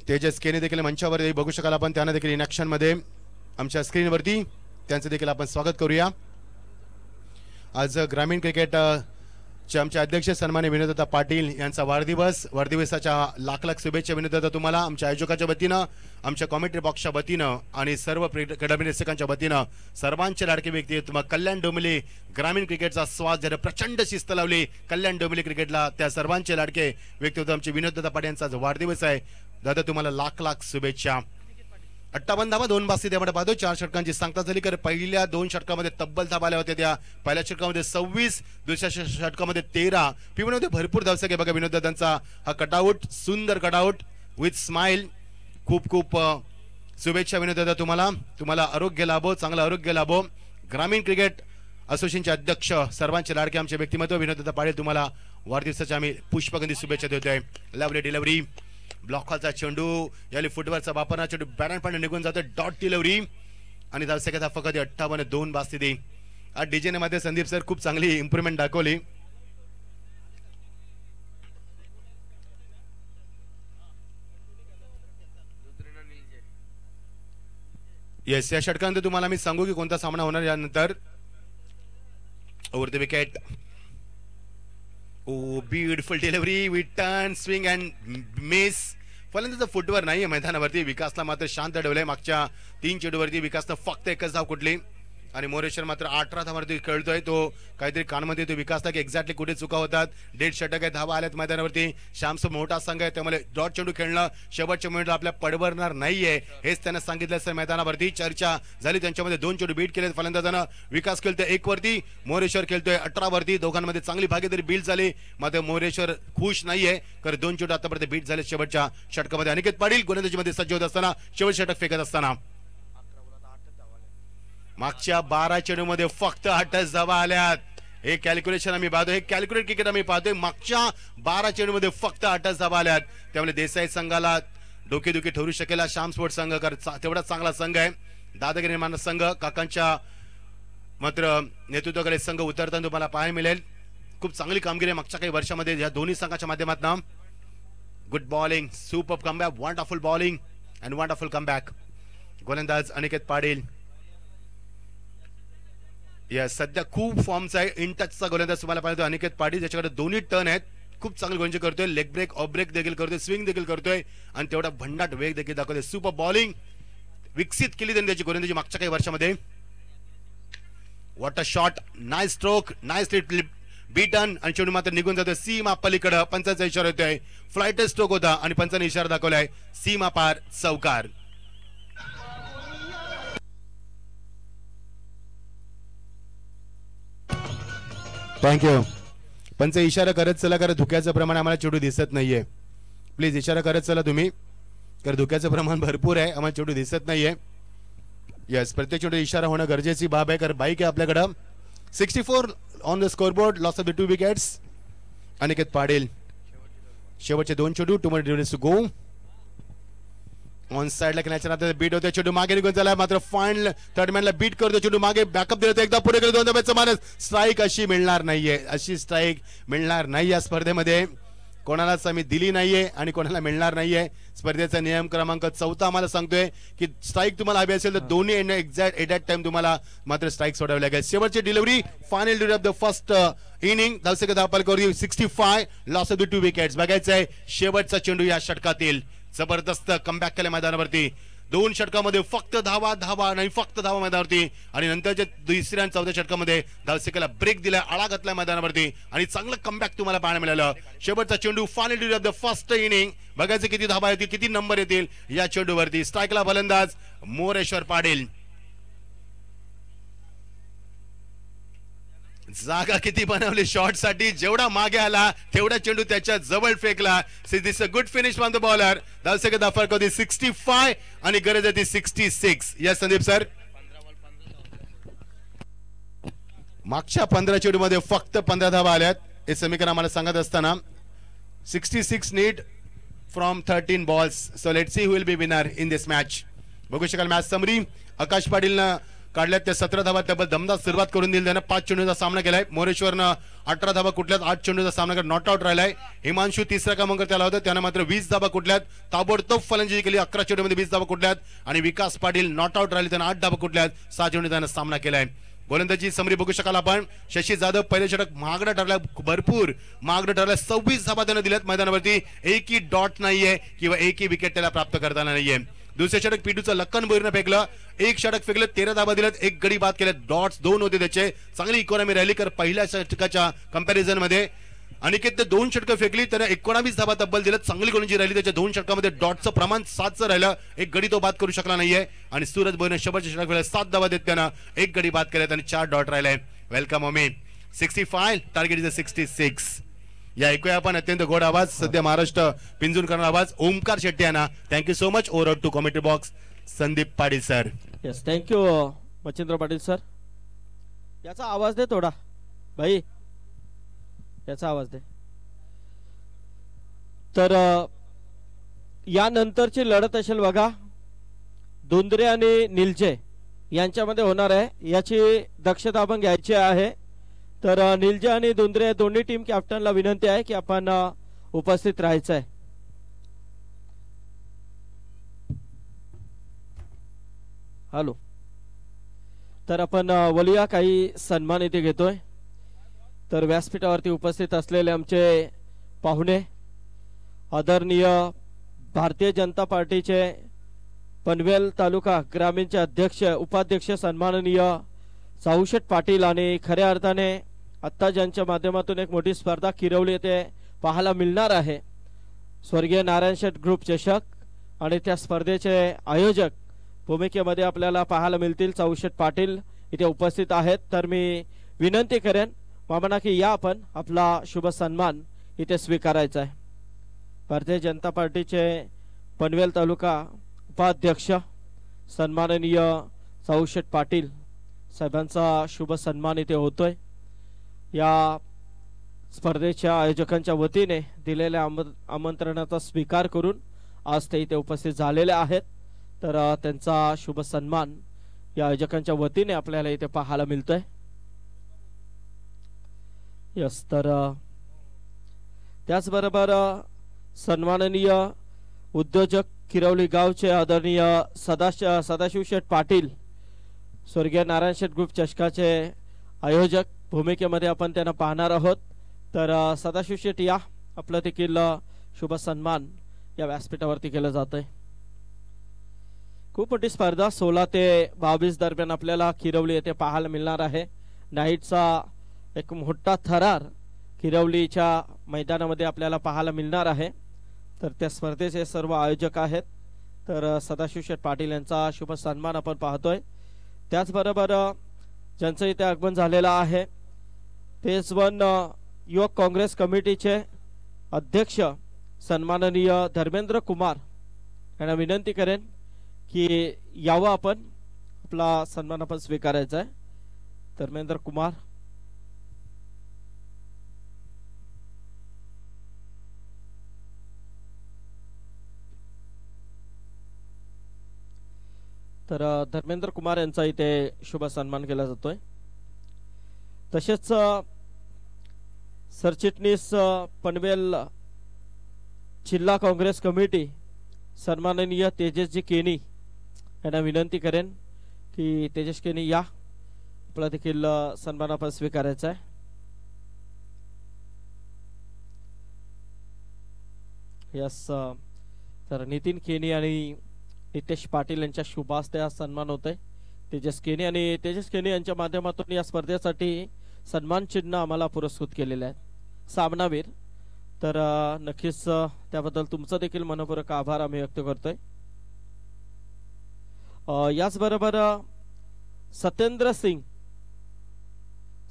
तेजस केने देखील मंचावर बघू शकाल आपण. त्यांना देखील इन ऍक्शन मध्ये आमच्या स्क्रीनवरती त्यांचं देखील आपण स्वागत करूया. आज ग्रामीण क्रिकेट चे आमचे अध्यक्ष सन्माननीय विनोददादा पाटील यांचा वाढदिवसाच्या लाख शुभेच्छा विनोददादा तुम्हाला. आमच्या आयोजकाच्या वतीनं आमच्या कॉमेंट्री बॉक्सच्या वतीनं आणि सर्व क्रीडा निरीक्षकांच्या वतीनं सर्वांचे लाडके व्यक्ती तुम्हाला कल्याण डोंबिवली ग्रामीण क्रिकेटचा स्वाद ज्याने प्रचंड शिस्त लावली कल्याण डोंबिवली क्रिकेटला त्या सर्वांचे लाडके व्यक्ती होते आमचे विनोददादा पाटील यांचा वाढदिवस आहे. दादा तुम्हाला लाख शुभेच्छा. 58 धावा 2 बासी त्यामध्ये पाहतो. 4 षटकांची सांगता झाली कारण पहिल्या 2 षटकामध्ये तब्बल धावा आल्या होत्या. त्या पहिल्या षटकामध्ये 26 दुसऱ्या षटकामध्ये 13. पिवणमध्ये भरपूर धावसक आहे बघा विनोददादांचा हा कटआउट. सुंदर कटआउट विथ स्माइल. खूप शुभेच्छा विनोददादा तुम्हाला आरोग्य लाभो. चांगलं आरोग्य लाभो. ग्रामीण क्रिकेट असोसिएशनचे अध्यक्ष सर्वांचे लाडके आमचे व्यक्तिमत्व विनोददादा पाटील तुम्हाला वाढदिवसाच्या आम्ही पुष्पगंधी शुभेच्छा देतोय. Lovely delivery. ब्लॉकचा चेंडू याली फुटबॉलचा वापरणार चेंडू बॅटन पण निघून जातो. डॉट डिलिव्हरी आणि धावसंख्या फक्त 58 2 बास्ती. आज डीजेने मध्ये संदीप सर खूप चांगली इम्प्रुव्हमेंट दाखवली. येस या षटकानंतर तुम्हाला मी सांगू की कोणता सामना होणार यानंतर. Over the wicket. Oh beautiful delivery with turn swing and miss. फलंदाजा फुटवर नाहीये मैदानावरती. विकासला मात्र शांत ठेवलंय. मागच्या 3 चेंडूवरती विकासनं फक्त एकच धाव कुठली आणि मोरेश्वर मात्र 18 धावांवरती खेळतोय. तो काहीतरी कानमध्ये तो विकासला की एक्झॅक्टली कुठे चुका होतात. 1.5 षटक आहे. धावा आल्यात मैदानावरती. श्यामचा मोठा संघ आहे त्यामुळे डॉट चेंडू खेळणं शेवटच्या मिनिटला आपल्या पडवरणार नाहीये हेच त्यांना सांगितलं सर. मैदानावरती चर्चा झाली. त्यांच्यामध्ये 2 चेंडू बीट केले फलंदाजानं. विकास खेळतोय 1 वरती. मोरेश्वर खेळतोय 18 वरती. दोघांमध्ये चांगली भागीदारी बीट झाली. मात्र मोरेश्वर खुश नाहीये कारण 2 चेंडू आतापर्यंत बीट झाले शेवटच्या षटकामध्ये. अनिकेत पाटील गोलंदाजीमध्ये सज्ज होत असताना शेवट षटक फेकत असताना मागच्या 12 चेंडूमध्ये फक्त 8च धावा आल्यात. हे कॅल्क्युलेशन आम्ही पाहतोय. हे कॅल्क्युलेट क्रिकेट आम्ही पाहतोय. मागच्या 12 चेंडूमध्ये फक्त 8च धावा आल्यात. त्यामुळे देसाई संघाला डोकेदुखी ठरू शकेल. श्याम स्पोर्ट्स संघ तेवढा चांगला संघ आहे. दादागिरी निर्माण संघ काकांच्या मात्र नेतृत्वाकडे संघ उतरताना तुम्हाला पाहायला मिळेल. खूप चांगली कामगिरी मागच्या काही वर्षामध्ये या दोन्ही संघाच्या माध्यमातून. Good bowling. Super comeback. Wonderful bowling and wonderful comeback. गोलंदाज अनिकेत पाटील या सध्या खूप फॉर्मचा आहे. इन टचचा गोलंदाज तुम्हाला पाहिजे अनिकेत पाटील ज्याच्याकडे दोन्ही टर्न आहेत. खूप चांगली गोलंदाजी करतोय. लेग ब्रेक ऑफ ब्रेक देखील करतोय. स्विंग देखील करतोय आणि तेवढा भंडाट वेग देखील दाखवतोय. सुपर बॉलिंग विकसित केली त्यांनी त्याची गोलंदाजी मागच्या काही वर्षामध्ये. What a shot. Nice stroke. Nice beaten आणि चेंडू मात्र निघून जातोय सीमा पलीकडे. पंचाचा इशारा येतोय. फ्लाइट स्ट्रोक होता आणि पंचाने इशारा दाखवलाय सीमा पार चौकार. थँक्यू. पंच इशारा करत चला कारण धुक्याचं प्रमाण आम्हाला चेंडू दिसत नाहीये. प्लीज इशारा करत चला तुम्ही कारण धुक्याचं प्रमाण भरपूर आहे. आम्हाला चेंडू दिसत नाहीये. यस प्रत्येक चेंडू इशारा होणं गरजेची बाब आहे कारण बाईक आहे आपल्याकडं. 64 on the scoreboard. Loss of the 2 wickets. Aniket Patil शेवटचे 2 चेंडू 2 मिनिट्स टू गो. ऑन साइडला खेळण्याच्या नंतर बीट होते. चेंडू मागे निघून झाला मात्र फायनल थर्डमॅनला बीट करतो. चेंडू मागे बॅकअप दिलं एकदा पुढे गेलो 2 धाब्याचं मानस. स्ट्राईक अशी मिळणार नाहीये. अशी स्ट्राईक मिळणार नाही या स्पर्धेमध्ये. कोणालाच आम्ही दिली नाहीये आणि कोणाला मिळणार नाहीये. स्पर्धेचा नियम क्रमांक 14 आम्हाला सांगतोय की स्ट्राईक तुम्हाला हवी असेल तर दोन्ही एक्झॅक्ट एट टाइम तुम्हाला मात्र स्ट्राईक सोडावी लागेल. शेवटची delivery final delivery of the first inning. धावसंख्या धावपाल करू 65. Loss of the 2 wickets. बघायचं आहे शेवटचा चेंडू या षटकातील. जबरदस्त कमबॅक केलं मैदानावरती. 2 षटकामध्ये फक्त धावा धावा नाही फक्त धावा मैदानावरती आणि नंतरच्या दुसऱ्या आणि चौथ्या षटकामध्ये धावसकाला ब्रेक दिला, आळा घातला मैदानावरती आणि चांगलं कमबॅक तुम्हाला पाहायला मिळालं. शेवटचा चेंडू final of the first inning. बघायचं किती धावा येतील, किती नंबर येतील या चेंडूवरती. स्ट्राईकला फलंदाज मोरेश्वर पाटील. जागा किती बनवली शॉट साठी, जेवढा मागे आला तेवढा चेंडू त्याच्या जवळ फेकला. This a good finish from the bowler. धावसकाचा फरक होती 65 आणि गरज होती 66. या संदीप सर, मागच्या 15 चेंडू मध्ये फक्त 15 धावा आल्यात हे समीकरण आम्हाला सांगत असताना 66 need from 13 balls. So let's see who will be winner in this match. बघू शकाल मॅच समरी. आकाश पाटीलनं काढल्यात त्या 17 धावा, त्याबद्दल दमदार सुरुवात करून दिली. त्यानं 5 चेंडूचा सामना केलाय. मोरेश्वरनं 18 धावा कुठल्यात 8 चेंडूचा सामना करत नॉट आउट राहिलाय. हिमांशू तिसरा क्रमांक त्याला होता, त्यानं मात्र 20 धावा कुठल्यात ताबडतोब फलंदाजी केली. 11 चेंडूमध्ये 20 धावा कुठल्यात आणि विकास पाटील नॉट आउट राहिले, त्यानं 8 धावा कुठल्यात 6 चेंडू त्यानं सामना केलाय. गोलंदाजी समरी बघू शकाल आपण. शशी जाधव पहिले षटक महागडं ठरला, भरपूर महागडं ठरलं. 26 धावा त्यानं दिल्यात मैदानावरती. एकही डॉट नाहीये किंवा एकही विकेट त्याला प्राप्त करताना नाहीये. दुसरे षटक पिटूचं लक्कन बोईरनं फेकलं, 1 षटक फेकलं, 13 धावा दिल्यात, 1 गडी बाद केल्यात. डॉट्स 2 होते त्याचे. चांगली इकॉनॉमी राहिली कारण पहिल्या षटकाच्या कंपॅरिझन मध्ये अनिकेत 2 षटकं फेकली, त्याने 19 धावा तब्बल दिल्यात. चांगली गोलंदाजी राहिली त्याच्या 2 षटकामध्ये. डॉटचं प्रमाण 7चं राहिलं, 1 गडी तो बाद करू शकला नाहीये. आणि सूरज बोईरनं शेवटच्या षटक वेळेला 7 धावा देत त्यानं 1 गडी बाद केल्यात आणि 4 डॉट राहिले. Welcome Omi. 65 target is 66. या ऐकूया आपण अत्यंत गोड आवाज, सध्या महाराष्ट्र पिंजून करणारा आवाज ओमकार शेट्टी यांना. Thank you so much. Over to commentary box Sandeep Patil sir. Yes, thank you Machhindra Patil sir. याचा आवाज दे थोडा भाई, याचा आवाज दे. तर यानंतरची लढत असेल बघा, धुंद्रे आणि निलजे यांच्यामध्ये होणार आहे. याची दक्षता आपण घ्यायची आहे. तर निलजे आणि धुंद्रे दोन्ही टीम कॅप्टनला विनंती आहे की आपण उपस्थित राहायचं आहे. हॅलो, तर आपण बोलूया काही सन्मान इथे घेतोय. तर व्यासपीठावरती उपस्थित असलेले आमचे पाहुणे, आदरणीय भारतीय जनता पार्टीचे पनवेल तालुका ग्रामीणचे अध्यक्ष उपाध्यक्ष सन्माननीय साऊशेठ पाटील आणि खऱ्या अर्थाने आत्ता ज्यांच्या माध्यमातून एक मोठी स्पर्धा किरवली येथे पाहायला मिळणार आहे, स्वर्गीय नारायण शेठ ग्रुप चषक, आणि त्या स्पर्धेचे आयोजक भूमिकेमध्ये आपल्याला पाहायला मिळतील साऊशेठ पाटील इथे उपस्थित आहेत. तर मी विनंती करेन मामांना की या आपण आपला शुभ सन्मान इथे स्वीकारायचा आहे. भारतीय जनता पार्टीचे पनवेल तालुका उपाध्यक्ष सन्माननीय साऊशेठ पाटील साहेबांचा शुभ सन्मान इथे होतोय. या स्पर्धेच्या आयोजकांच्या वतीने दिलेल्या आमंत्रणाचा स्वीकार करून आज ते इथे उपस्थित झालेले आहेत. तर त्यांचा शुभ सन्मान या आयोजकांच्या वतीने आपल्याला इथे पाहायला मिळतोय. यस, तर त्याचबरोबर सन्माननीय उद्योजक किरवली गावचे आदरणीय सदाशिव शेठ पाटील, स्वर्गीय नारायण शेठ ग्रुप चषकाचे आयोजक भूमिकेमध्ये आपण त्यांना पाहणार आहोत. तर सदाशिव शेठ या, आपलं देखील शुभ सन्मान या व्यासपीठावरती केलं जात आहे. खूप मोठी स्पर्धा 16 ते 22 दरम्यान आपल्याला किरवली येथे पाहायला मिळणार आहे. नाईटचा एक मोठा थरार किरवलीच्या मैदानामध्ये आपल्याला पाहायला मिळणार आहे. तर त्या स्पर्धेचे सर्व आयोजक आहेत. तर सदाशिव शेठ पाटील यांचा शुभ सन्मान आपण पाहतोय. त्याचबरोबर ज्यांचं इथे आगमन झालेलं आहे, फेज 1 युवक काँग्रेस कमिटीचे अध्यक्ष सन्माननीय धर्मेंद्र कुमार यांना विनंती करेन की यावं, आपण आपला सन्मान आपण स्वीकारायचा आहे. धर्मेंद्र कुमार. तर धर्मेंद्र कुमार यांचा इथे शुभ सन्मान केला जातोय. तसेच सरचिटणीस पनवेल जिल्हा काँग्रेस कमिटी सन्माननीय तेजसजी केनी यांना विनंती करेन की तेजस केनी या, आपला देखील सन्मान आपण स्वीकारायचा आहे. यस, तर नितीन केनी आणि नितेश पाटील यांच्या शुभ हस्ते हा सन्मान होतोय. तेजस केनी यांच्या माध्यमातून या स्पर्धेसाठी सन्मान चिन्ह आम्हाला पुरस्कृत केलेले आहे सामनावीर. तर नक्कीच त्याबद्दल तुमचं देखील मनपूर्वक आभार आम्ही व्यक्त करतोय. याचबरोबर सत्येंद्र सिंग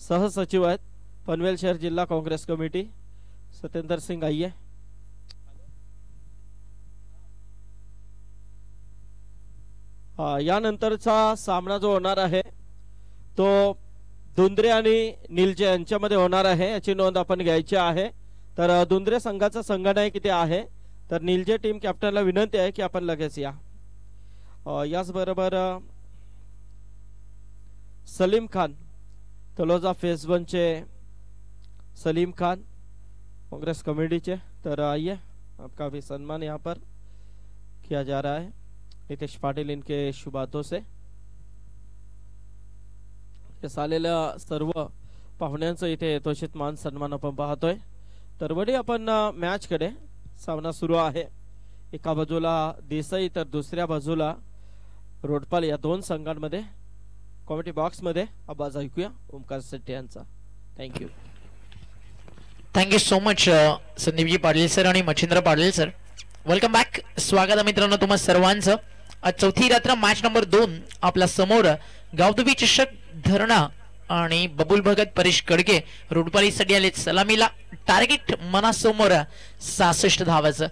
सहसचिव आहेत पनवेल शहर जिल्हा काँग्रेस कमिटी. सत्येंद्र सिंग आइए. यानंतरचा सामना जो होणार आहे तो दुंद्रे आणि निलजे यांच्यामध्ये होणार आहे, याची नोंद आपण घ्यायची आहे. तर दुंद्रे संघाचा संघनायक इथे आहे, तर निलजे टीम कॅप्टनला विनंती आहे की आपण लगेच या. याचबरोबर सलीम खान तलोजा फेज 1 चे सलीम खान कांग्रेस कमेटी चे. तर आइए, आपका भी सम्मान यहाँ पर किया जा रहा है नितेश पाटिल इनके शुभ हाथों से. आलेल्या सर्व पाहुण्यांचं इथे यथोचित मान सन्मान आपण पाहतोय. तर वडी आपण मॅच कडे. सामना सुरू आहे. एका बाजूला देसाई तर दुसऱ्या बाजूला रोडपाल या दोन संघांमध्ये. कॉमेडी बॉक्स मध्ये आवाज ऐकूया ओमकार शेट्टी यांचा. Thank you. Thank you so much Sandeepji Patil sir आणि Machhindra Patil sir. Welcome back. स्वागत आहे मित्रांनो तुम्हा सर्वांचं. आज चौथी रात्र मॅच नंबर 2 आपल्या समोर गावदेवी चषक धरणा आणि बबुल भगत परेश कडके रोडपालीसाठी आले सलामीला. टार्गेट मनासमोर 66 धावाचं.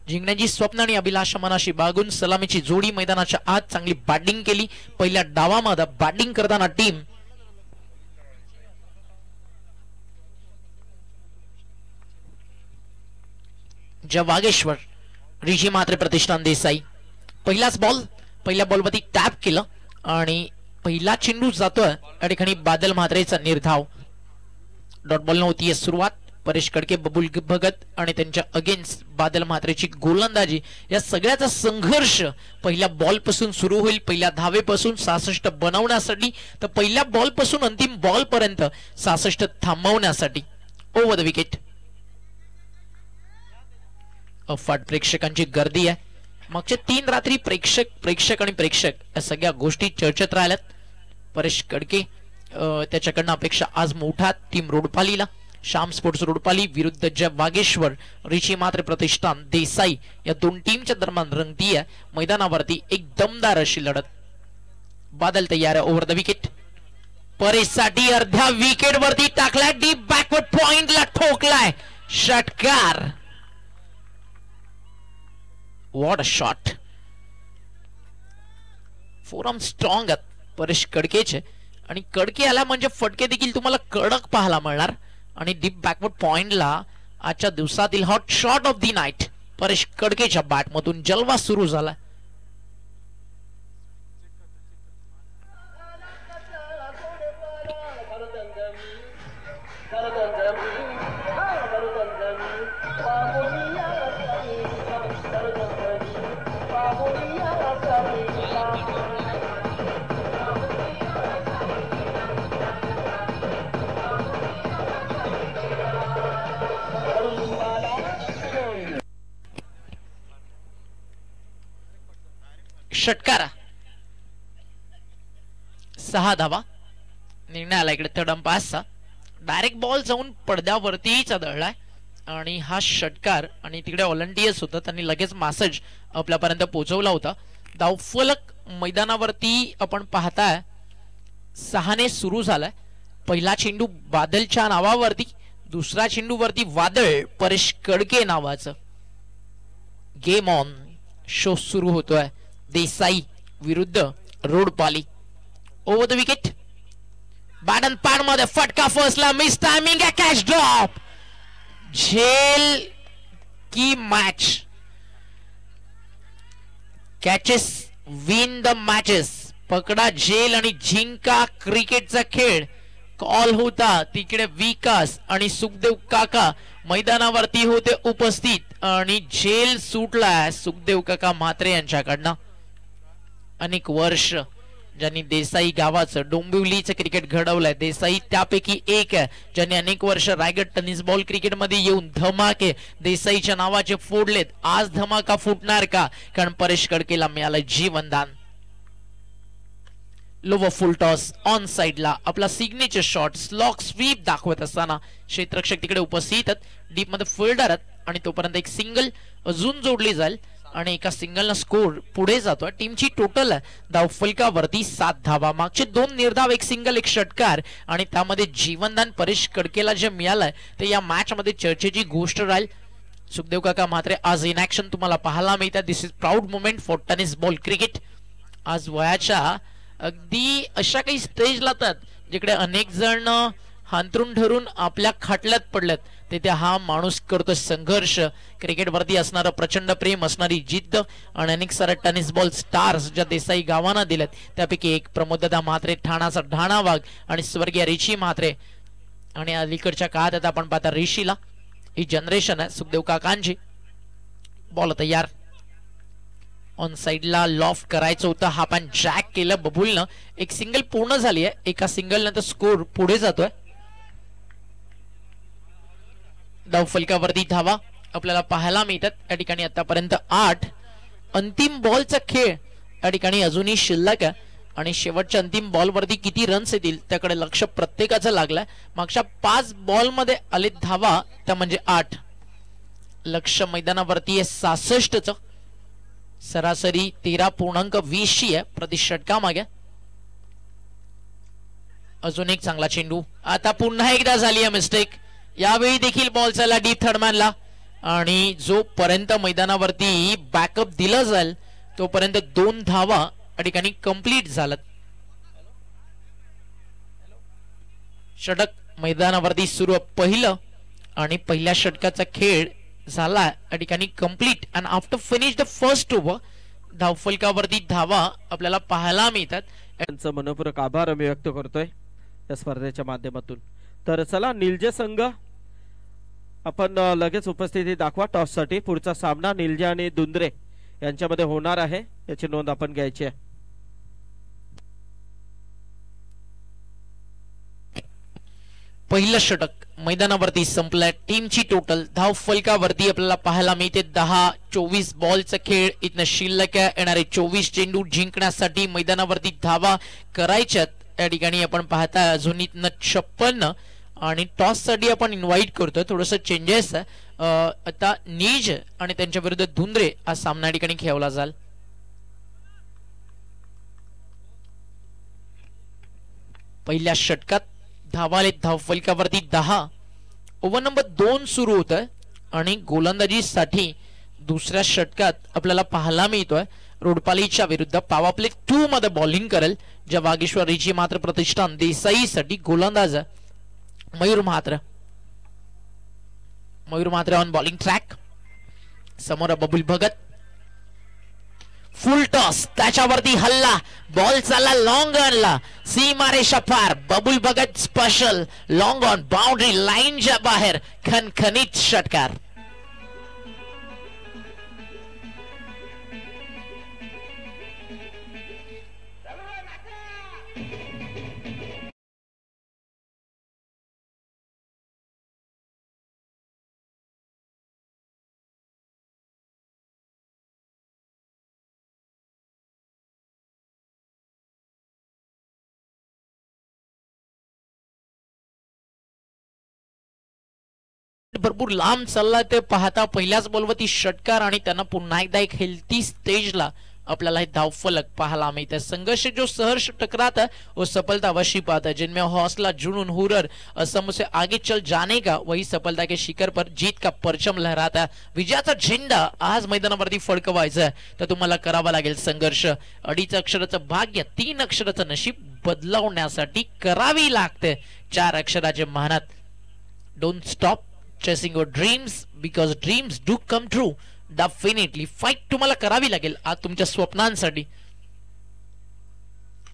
जिंकण्याची स्वप्न आणि अभिलाषा मनाशी बाळगून सलामीची जोडी मैदानाच्या आत चांगली बॅटिंग केली. पहिल्या डावामध्ये बॅटिंग करताना टीम वागेश्वर रिजी मात्रे प्रतिष्ठान देसाई. पहिलाच बॉल पहिल्या बॉलवरती टॅप केलं आणि पहिला चेंडू जातोय या ठिकाणी बादल म्हात्रेचा निर्धाव. डॉट बॉल नव्हती सुरुवात. परेश कडके बबुल भगत आणि त्यांच्या अगेन्स्ट बादल म्हात्रेची गोलंदाजी या सगळ्याचा संघर्ष पहिल्या बॉल पासून सुरू होईल. पहिल्या धावेपासून 66 बनवण्यासाठी तर पहिल्या बॉल पासून अंतिम बॉल पर्यंत 66 थांबवण्यासाठी. Over the wicket. अफाट प्रेक्षकांची गर्दी आहे. मागच्या 3 रात्री प्रेक्षक या सगळ्या गोष्टी चर्चेत राहिल्यात. परेश कडके त्याच्याकडनं अपेक्षा आज मोठा टीम रोडपालीला. श्याम स्पोर्ट्स रोडपाली विरुद्ध जय वागेश्वर रिची मात्रे प्रतिष्ठान देसाई या दोन टीमच्या दरम्यान रंगती आहे मैदानावरती एक दमदार अशी लढत. बादल तयार आहे. Over the wicket. परेशसाठी अर्ध्या विकेट वरती टाकलाय. डीप बॅकवर्ड पॉइंटला ठोकलाय षटकार. What a shot. Forum strong आहेत परेश कडकेचे आणि कडके आला म्हणजे फटके देखील तुम्हाला कडक पाहायला मिळणार. आणि डीप बॅकवर्ड पॉइंटला आजच्या दिवसातील hot shot of the night Paresh कडकेच्या बॅट मधून जलवा सुरू झाला. षटकारा 6 धावा. निर्णय आला इकडे थर्ड अंपायरचा. डायरेक्ट बॉल जाऊन पडद्यावरतीच आदळलाय आणि हा षटकार. आणि तिकडे व्हॉलंटियर्स होता त्यांनी लगेच मेसेज आपल्यापर्यंत पोहोचवला होता. धावफलक मैदानावरती आपण पाहताय 6ने सुरू झालाय. पहिला चेंडू बादलच्या नावावरती. दुसरा चेंडू वरती वादळ परेश कडके नावाचं. Game on. शो सुरू होतोय देसाई विरुद्ध Rodpali. Over the wicket. Bat and pad मध्ये फटका फसला. मिस टायमिंग आहे. Catch drop. झेल की match. Catches win the matches. पकडा झेल आणि जिंका क्रिकेटचा खेळ. कॉल होता तिकडे विकास आणि सुखदेव काका मैदानावरती होते उपस्थित आणि झेल सुटला सुखदेव काका म्हात्रे यांच्याकडनं. अनेक वर्ष ज्यांनी देसाई गावाचं डोंबिवलीचं क्रिकेट घडवलंय. देसाई त्यापैकी एक आहे ज्यांनी अनेक वर्ष रायगड टेनिस बॉल क्रिकेटमध्ये येऊन धमाके देसाईच्या नावाचे फोडलेत. आज धमाका फुटणार का? कारण परेश कडकेला मिळालं जीवनदान. लोवर फुल टॉस ऑन साइडला आपला सिग्नेचर शॉट स्लॉक स्वीप दाखवत असताना क्षेत्ररक्षक तिकडे उपस्थित आहेत. डीप मध्ये फिल्डर आहेत आणि तोपर्यंत एक सिंगल अजून जोडली जाईल आणि एका सिंगलना स्कोर पुढे जातोय. टीमची टोटल धावफलकावरती 7 धावा. मागचे 2 निर्धाव, एक सिंगल, एक षटकार आणि त्यामध्ये जीवनदान परेश कडकेला जे मिळालंय ते या मॅच मध्ये चर्चेची गोष्ट राहील. सुखदेव काका मात्र आज इन ऍक्शन तुम्हाला पाहायला मिळतात. This is proud moment for tennis ball cricket. आज वयाच्या अगदी अशा काही स्टेज लातात जिकडे अनेक जण हांतरून ठरून आपल्या खाटल्यात पडल्यात, तिथे हा माणूस करतो संघर्ष. क्रिकेटवरती असणारं प्रचंड प्रेम, असणारी जिद्द आणि अनेक सारे टेनिस बॉल स्टार्स ज्या देसाई गावांना दिल्यात त्यापैकी एक प्रमोददा म्हात्रे, ठाणाचा ढाणा वाघ आणि स्वर्गीय रिची म्हात्रे. आणि अलीकडच्या काळात आता आपण पाहता रिशीला ही जनरेशन आहे सुखदेव काकांची. बॉल तयार ऑन साइडला लॉफ्ट करायचं होतं, हा पण जॅक केलं बबुलनं. एक सिंगल पूर्ण झाली आहे, एका सिंगल नंतर स्कोर पुढे जातोय. धावफलकावरती धावा आपल्याला पाहायला मिळतात. या ठिकाणी आतापर्यंत 8. अंतिम बॉलचा खेळ या ठिकाणी अजूनही शिल्लक आहे आणि शेवटच्या अंतिम बॉलवरती किती रन्स येतील त्याकडे लक्ष प्रत्येकाचं लागलंय. मागच्या 5 बॉलमध्ये आले धावा त्या म्हणजे 8. लक्ष मैदानावरती आहे 66चं. सरासरी 13.20 आहे प्रति षटका मागे. अजून एक चांगला चेंडू. आता पुन्हा एकदा झाली आहे मिस्टेक. यावेळी देखील बॉल चालला डीप थर्डमॅनला आणि जोपर्यंत मैदानावरती बॅकअप दिलं जाईल तोपर्यंत 2 धावा या ठिकाणी कंप्लीट झालं. षटक मैदानावरती सुरू पहिलं आणि पहिल्या षटकाचा खेळ झाला या ठिकाणी complete. And after finish the first over धावफलकावरती धावा आपल्याला पाहायला मिळतात. त्यांचं मनपूर्वक आभार आम्ही व्यक्त करतोय या स्पर्धेच्या माध्यमातून. तर चला निलजे संघ आपण लगेच उपस्थिती दाखवा टॉस साठी. पुढचा सामना निलजे आणि दुंद्रे यांच्यामध्ये होणार आहे याची नोंद आपण घ्यायची आहे. पहिलं षटक मैदानावरती संपलंय. टीमची टोटल धाव फलकावरती आपल्याला पाहायला मिळते 10-24 बॉलचा खेळ इथनं शिल्लक आहे. येणारे 24 चेंडू जिंकण्यासाठी मैदानावरती धावा करायच्यात. या ठिकाणी आपण पाहता अजून इथनं 56 आणि टॉस साठी आपण इन्व्हाइट करतोय. थोडस चेंजेस आहे. आता नीज आणि त्यांच्या विरुद्ध धुंद्रे हा सामना या ठिकाणी खेळवला जाईल. पहिल्या षटकात धावाले धावफलकावरती 10. ओव्हर नंबर 2 सुरू होत आहे आणि गोलंदाजीसाठी दुसऱ्या षटकात आपल्याला पाहायला मिळतोय रोडपालीच्या विरुद्ध पॉवर प्ले 2 मध्ये बॉलिंग करेल ज्या वागेश्वरीची मात्र प्रतिष्ठान देसाईसाठी गोलंदाज Mayur Mhatre. Mayur Mhatre on bowling track. समोर बबुल भगत. फुल टॉस त्याच्यावरती हल्ला. बॉल चालला लॉंग ऑनला. सीमा रेषा पार. Babul Bhagat special long on boundary लाईनच्या बाहेर खणखणीत षटकार. भरपूर लांब चालला ते पाहता पहिल्याच बॉलवरती षटकार आणि त्यांना पुन्हा एकदा एक हेल्थी स्टेजला आपल्याला धावफलक पाहायला मिळते. संघर्ष जो सहर्ष टकराता वो सफलता अवश्य पाता. जिनमें हौसला जुनून हुरर असम से आगे चल जाने का वही सफलता के शिखर पर जीत का परचम लहराता. विजयाचा झेंडा आज मैदानावरती फडकवायचा तर तुम्हाला करावा लागेल संघर्ष. 2 अक्षराचं भाग्य 3 अक्षराचं नशीब बदलवण्यासाठी करावी लागते 4 अक्षराचे मेहनत. Don't stop chasing your dreams because dreams do come true. Definitely fight तुम्हाला करावी लागेल आज तुमच्या स्वप्नांसाठी.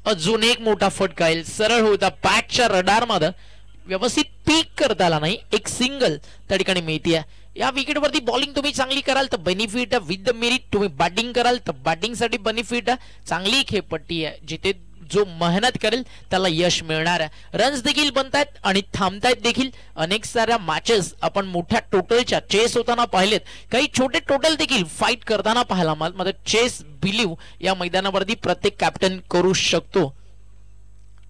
अजून एक मोठा फटका येईल. सरळ होता बॅटच्या रडार मध्ये व्यवस्थित पीक करता आला नाही. एक सिंगल त्या ठिकाणी मिळते. या विकेट वरती बॉलिंग तुम्ही चांगली कराल तर बेनिफिट आहे. विथ द मेरिट तुम्ही बॅटिंग कराल तर बॅटिंग साठी बेनिफिट आहे. चांगली खेळपट्टी आहे जिथे जो मेहनत करेल त्याला यश मिळणार आहे. रन्स देखील बनतायत आणि थांबतायत देखील. अनेक साऱ्या मॅचेस आपण मोठ्या टोटलच्या चेस होताना पाहिलेत, काही छोटे टोटल देखील फाईट करताना पाहायला मात्र चेस बिलीव या मैदानावरती प्रत्येक कॅप्टन करू शकतो.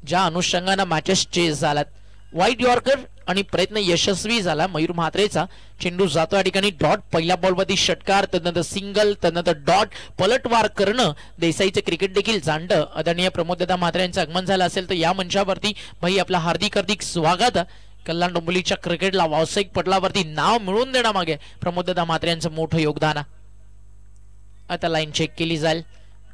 ज्या अनुषंगाने मॅचेस चेस झाल्यात, वाईट यॉर्कर आणि प्रयत्न यशस्वी झाला मयूर म्हात्रेचा. चेंडू जातो या ठिकाणी डॉट, पहिल्या बॉलवरती षटकार, त्यानंतर सिंगल, त्यानंतर डॉट, पलटवार करणं देसाईचे क्रिकेट देखील जाणतं. आदरणीय प्रमोददादा म्हात्रे यांचं आगमन झालं असेल तर या मंचावरती भाई आपला हार्दिक हार्दिक स्वागत. कल्याण डोंबिवलीच्या क्रिकेटला व्यावसायिक पटलावरती नाव मिळवून देण्यामागे प्रमोददादा म्हात्रे यांचं मोठं योगदान. आता लाईन चेक केली जाईल,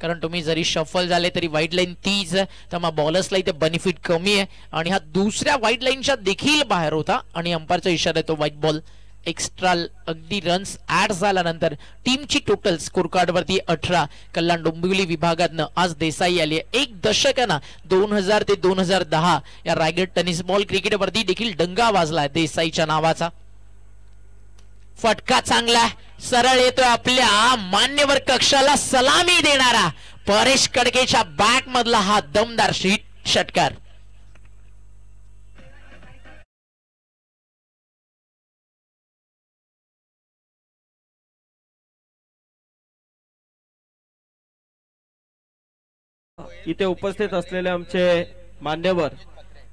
कारण तुम्ही जरी शफल झाले तरी व्हाईट लाईन तीच आहे, त्यामुळे बॉलर्सला इथे बेनिफिट कमी आहे. आणि हा दुसऱ्या व्हाईट लाईनच्या देखील बाहेर होता आणि अंपायरचा इशारा येतो व्हाईट बॉल. एक्स्ट्रा अगदी रन्स ऍड झाल्यानंतर टीमची टोटल स्कोर कार्ड वरती 18. कल्याण डोंबिवली विभागातनं आज देसाई आली आहे. एक दशकाना 2000 ते 2010 या रायगड टेनिस बॉल क्रिकेटवरती देखील डंगा वाजलाय देसाईच्या नावाचा. फटका चांगला सरळ येतोय आपल्या मान्यवर कक्षाला सलामी देणारा परेश कडकेच्या बॅट मधला हा दमदार षटकार. इथे उपस्थित असलेले आमचे मान्यवर,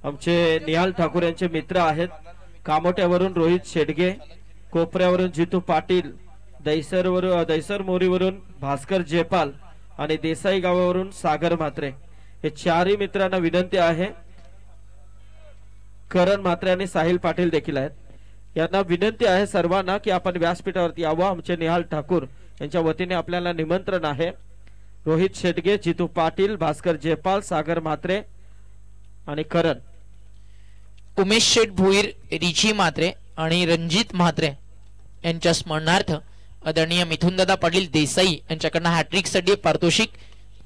आमचे निहाल ठाकूर यांचे मित्र आहेत. कामोट्यावरून रोहित शेडगे, कोपऱ्यावरून जितू पाटील, दैसर मोरीवरून भास्कर जयपाल आणि देसाई गावावरून सागर म्हात्रे. हे चारही मित्रांना विनंती आहे. करण म्हात्रे आणि साहिल पाटील देखील आहेत. यांना विनंती आहे सर्वांना की आपण व्यासपीठावरती यावं. आमचे निहाल ठाकूर यांच्या वतीने आपल्याला निमंत्रण आहे. रोहित शेटगे, जितू पाटील, भास्कर जयपाल, सागर म्हात्रे आणि करण. उमेश शेठ भोईर, रिची म्हात्रे आणि रणजित म्हात्रे यांच्या स्मरणार्थ आदरणीय मिथुनदादा पाटील देसाई यांच्याकडनं हॅट्रिक साठी पारितोषिक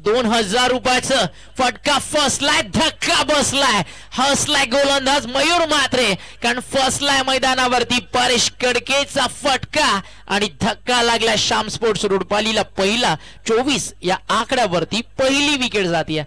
2000 रुपयाचं. फटका फसलाय, धक्का बसलाय, हसलाय गोलंदाज मयूर म्हात्रे, कारण फसलाय मैदानावरती परेश कडकेचा फटका आणि धक्का लागला. श्याम स्पोर्ट्स रुडपालीला पहिला 24 या आकड्यावरती पहिली विकेट जाते.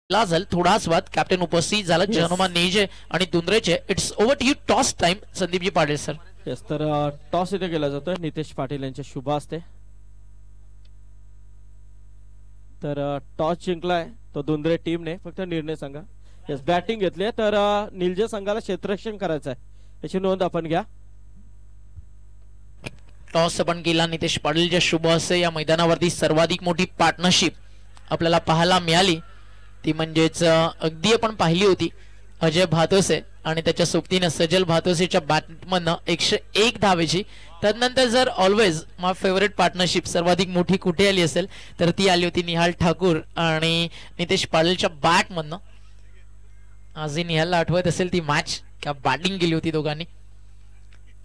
लाजल थोडाच वाद कॅप्टन उपस्थित झाला. जनुमान नेजे आणि दुंद्रेचे. It's over to you. Toss time. Sandeepji Patil sir. Yes, तर टॉस इथे केला जातोय नितेश पाटील यांच्या शुभ हस्ते. तर टॉस जिंकलाय तो दुंद्रे टीमने. फक्त निर्णय सांगा. येस, बॅटिंग घेतली तर निलजे संघाला क्षेत्ररक्षण करायचं आहे, याची नोंद आपण घ्या. टॉस आपण केला नितेश पाटीलच्या शुभ हस्ते. या मैदानावरती सर्वाधिक मोठी पार्टनरशिप आपल्याला पाहायला मिळाली ती म्हणजेच अगदी आपण पाहिली होती अजय भातोसे आणि त्याच्या सोबतीने सजल भातोसेच्या बॅटमधनं 101 धावेची. त्यानंतर जर ऑलवेज माय फेवरेट पार्टनरशिप सर्वाधिक मोठी कुठे आली असेल तर ती आली होती निहाल ठाकूर आणि नितेश पाटीलच्या बॅटमधनं. आजही निहालला आठवत असेल ती मॅच, क्या बॅटिंग केली होती दोघांनी.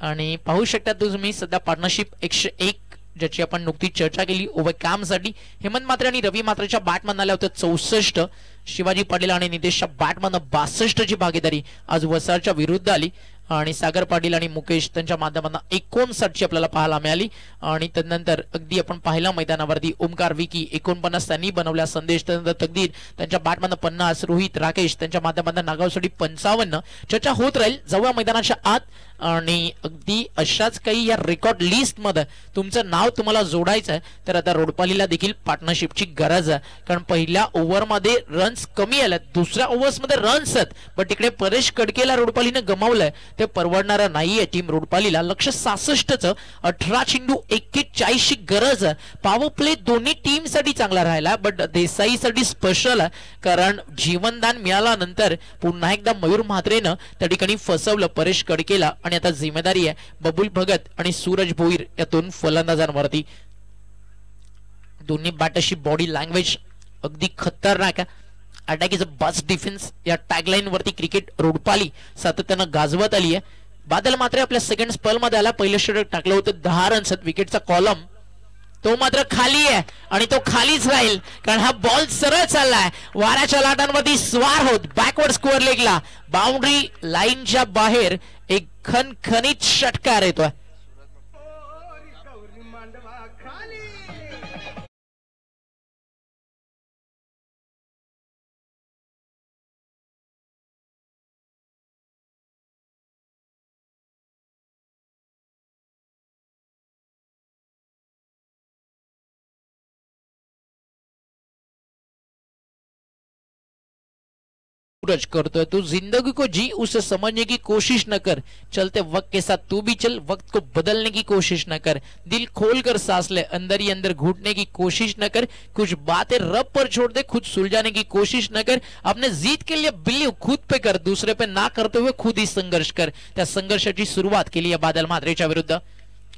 आणि पाहू शकता तुम्ही सध्या पार्टनरशिप 101 ज्याची आपण नुकतीच चर्चा केली ओव्हरकॅम साठी. हेमंत म्हात्रे आणि रवी म्हात्रेच्या बॅटमधून आल्या होत्या 64. शिवाजी पाटील आणि नितेशच्या बॅटमधून 62 ची भागीदारी आज वसारच्या विरुद्ध आली. आणि सागर पाटील आणि मुकेश त्यांच्या माध्यमातून 59 ची आपल्याला पाहायला मिळाली. आणि त्यानंतर अगदी आपण पाहिला मैदानावरती ओमकार विकी 49 त्यांनी बनवल्या. संदेश, त्यानंतर तकदीर त्यांच्या बॅटमधून 50, रोहित राकेश त्यांच्या माध्यमातून नागावसाठी 55. चर्चा होत राहील जाऊया मैदानाच्या आत. आणि अगदी अशाच काही या रेकॉर्ड लिस्ट मध्ये तुमचं नाव तुम्हाला जोडायचं आहे तर आता रोडपालीला देखील पार्टनरशिपची गरज आहे. कारण पहिल्या ओव्हरमध्ये रन्स कमी आल्यात, दुसऱ्या ओव्हर्स मध्ये रन्स आहेत, पण तिकडे परेश कडकेला रोडपालीने गमावलंय. ते परवडणारं नाहीये टीम रोडपालीला. लक्ष 66चं 18 चेंडू 41 ची गरज आहे. पॉवर प्ले दोन्ही टीम साठी चांगला राहिला, बट देसाईसाठी स्पेशल आहे कारण जीवनदान मिळाल्यानंतर पुन्हा एकदा मयूर म्हात्रेनं त्या ठिकाणी फसवलं परेश कडकेला आणि आता जिम्मेदारी आहे बबुल भगत आणि सूरज भोईर या दोन फलंदाजांवरती. दोन्ही बॅटर्सची बॉडी लँग्वेज अगदी खतरनाक आहे. Attack is a best defence या टॅगलाईन वरती क्रिकेट रोडपाली सातत्यानं गाजवत आली आहे. बादल मात्र आपल्या सेकंड स्पेल मध्ये आला. पहिलं षटक टाकलं होतं 10 रन्स. विकेटचा कॉलम तो मात्र खाली आहे आणि तो खालीच राहील कारण हा बॉल सरळ चाललाय वाऱ्याच्या लाटांवरती स्वार होत बॅकवर्ड स्कोअर लेगला बाउंड्री लाईनच्या बाहेर एक खणखणीत षटकार येतोय. सूरज करतोय तू जिंदगी को जी उसे समझने की कोशिश न कर चलते वक्त के साथ तू भी चल वक्त को बदलने की कोशिश न कर दिल खोल कर सांस ले अंदर ही अंदर घुटने की कोशिश न कर कुछ बातें रब पर छोड़ दे खुद सुलझाने की कोशिश न कर अपने जीत के लिए बिलीव खुद पे कर दूसरे पे ना करते हुए खुद ही संघर्ष कर. त्या संघर्षाची सुरुवात केली आहे बादल म्हात्रेच्या विरुद्ध.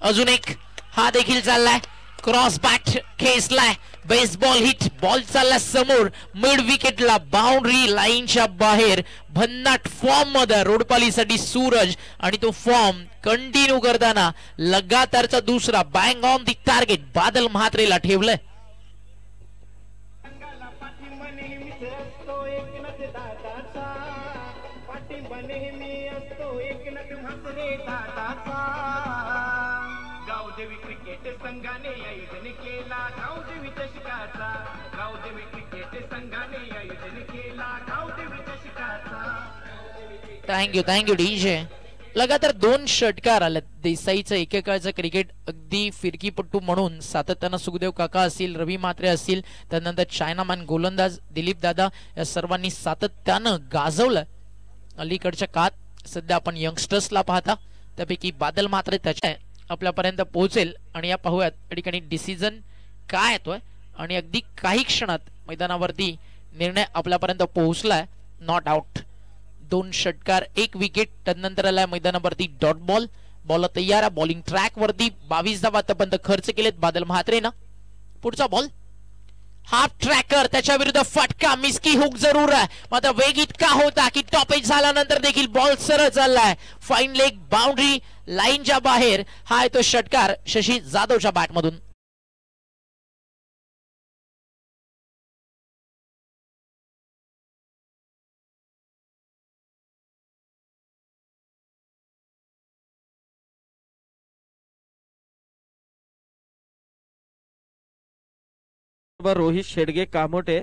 अजून एक हा देखील चाललाय क्रॉस बॅट खेचलाय बेसबॉल हिट बॉल चालला समोर मिड विकेटला बाउंड्री लाईनच्या बाहेर. भन्नाट फॉर्म मध्ये रोडपालीसाठी सूरज आणि तो फॉर्म कंटिन्यू करताना लगातारचा दुसरा bang on the target Badal म्हात्रेला ठेवलंय. संघाने आयोजन केला गावदेवी चषकाचा गावदेवी क्रिकेट संघाने आयोजन केला गावदेवी चषकाचा. Thank you DJ. लगातार 2 षटकार आले. देसाईचं एकेकाळचं क्रिकेट अगदी फिरकीपट्टू म्हणून सातत्यानं सुखदेव काका असतील रवी म्हात्रे असतील त्यानंतर चायनामॅन गोलंदाज दिलीप दादा या सर्वांनी सातत्यानं गाजवलं. अलीकडच्या काळात सध्या आपण यंगस्टर्सला पाहता त्यापैकी बादल म्हात्रे त्याच्या आपल्यापर्यंत पोहोचेल आणि या पाहूयात या ठिकाणी डिसिजन काय येतोय आणि अगदी काही क्षणात मैदानावरती निर्णय आपल्यापर्यंत पोहोचलाय. नॉट आउट 2 षटकार 1 विकेट. त्यानंतर आलाय मैदानावरती डॉट बॉल. बॉल तयार आहे बॉलिंग ट्रॅक वरती 22 धावा आतापर्यंत खर्च केलेत बादल म्हात्रेनं. पुढचा बॉल हाफ ट्रॅकर त्याच्या विरुद्ध फटका मिस्की हुक जरूर आहे मात्र वेग इतका होता की टॉपेज झाल्यानंतर देखील बॉल सरळ चाललाय. फाईन लेग बाउंड्री लाईनच्या बाहेर. हा आहे तो षटकार शशी जाधवच्या बॅटमधून. रोहित शेडगे कामोटे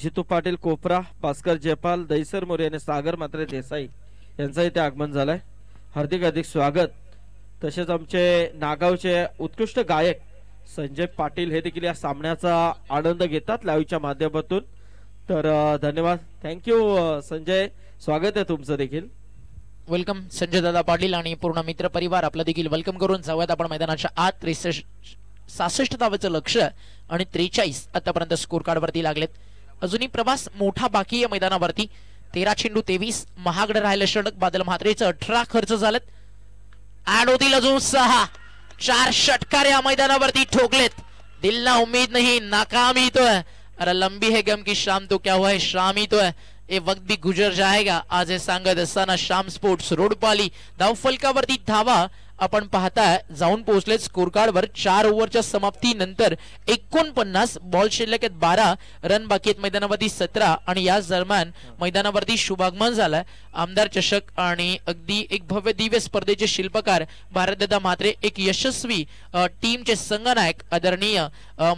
जितू पाटील कोपरा भास्कर जयपाल दहीसर मोरे आणि सागर म्हात्रे देसाई यांचं इथे आगमन झालंय. हार्दिक स्वागत. तसेच आमचे नागावचे उत्कृष्ट गायक संजय पाटील हे देखील या सामन्याचा आनंद घेतात लाईव्हच्या माध्यमातून. तर धन्यवाद थँक्यू संजय. स्वागत आहे तुमचं देखील. वेलकम संजय दादा पाटील आणि पूर्ण मित्र परिवार आपलं देखील वेलकम करून जाऊयात आपण मैदानाच्या आत. 66 धावेचं लक्ष आणि 43 आतापर्यंत स्कोर कार्ड वरती लागलेत. अजूनही प्रवास मोठा बाकी आहे मैदानावरती. 13 चेंडू 23 महागडं राहिलं षटक बादल म्हात्रेचं 18 खर्च झालेत. ऍड होतील अजून 6. 4 षटकार या मैदानावरती ठोकलेत. दिल ना उम्मीद नहीं नाकामी तो है अरे लंबी है गम की शाम तो क्या हुआ है शाम ही तो है ये वक्त भी गुजर जाएगा. आज हे सांगत असताना श्याम स्पोर्ट्स रोडपाली धावफलकावरती धावा आपण पाहताय जाऊन पोहोचले स्कोर कार्ड वर. 4 ओव्हरच्या समाप्तीनंतर 49 बॉल शिल्लक आहेत 12 रन बाकी आहेत मैदानावरती 17 आणि याच दरम्यान मैदानावरती शुभागमन झालाय आमदार चषक आणि अगदी एक भव्य दिव्य स्पर्धेचे शिल्पकार भारतदादा म्हात्रे एक यशस्वी टीमचे संघनायक आदरणीय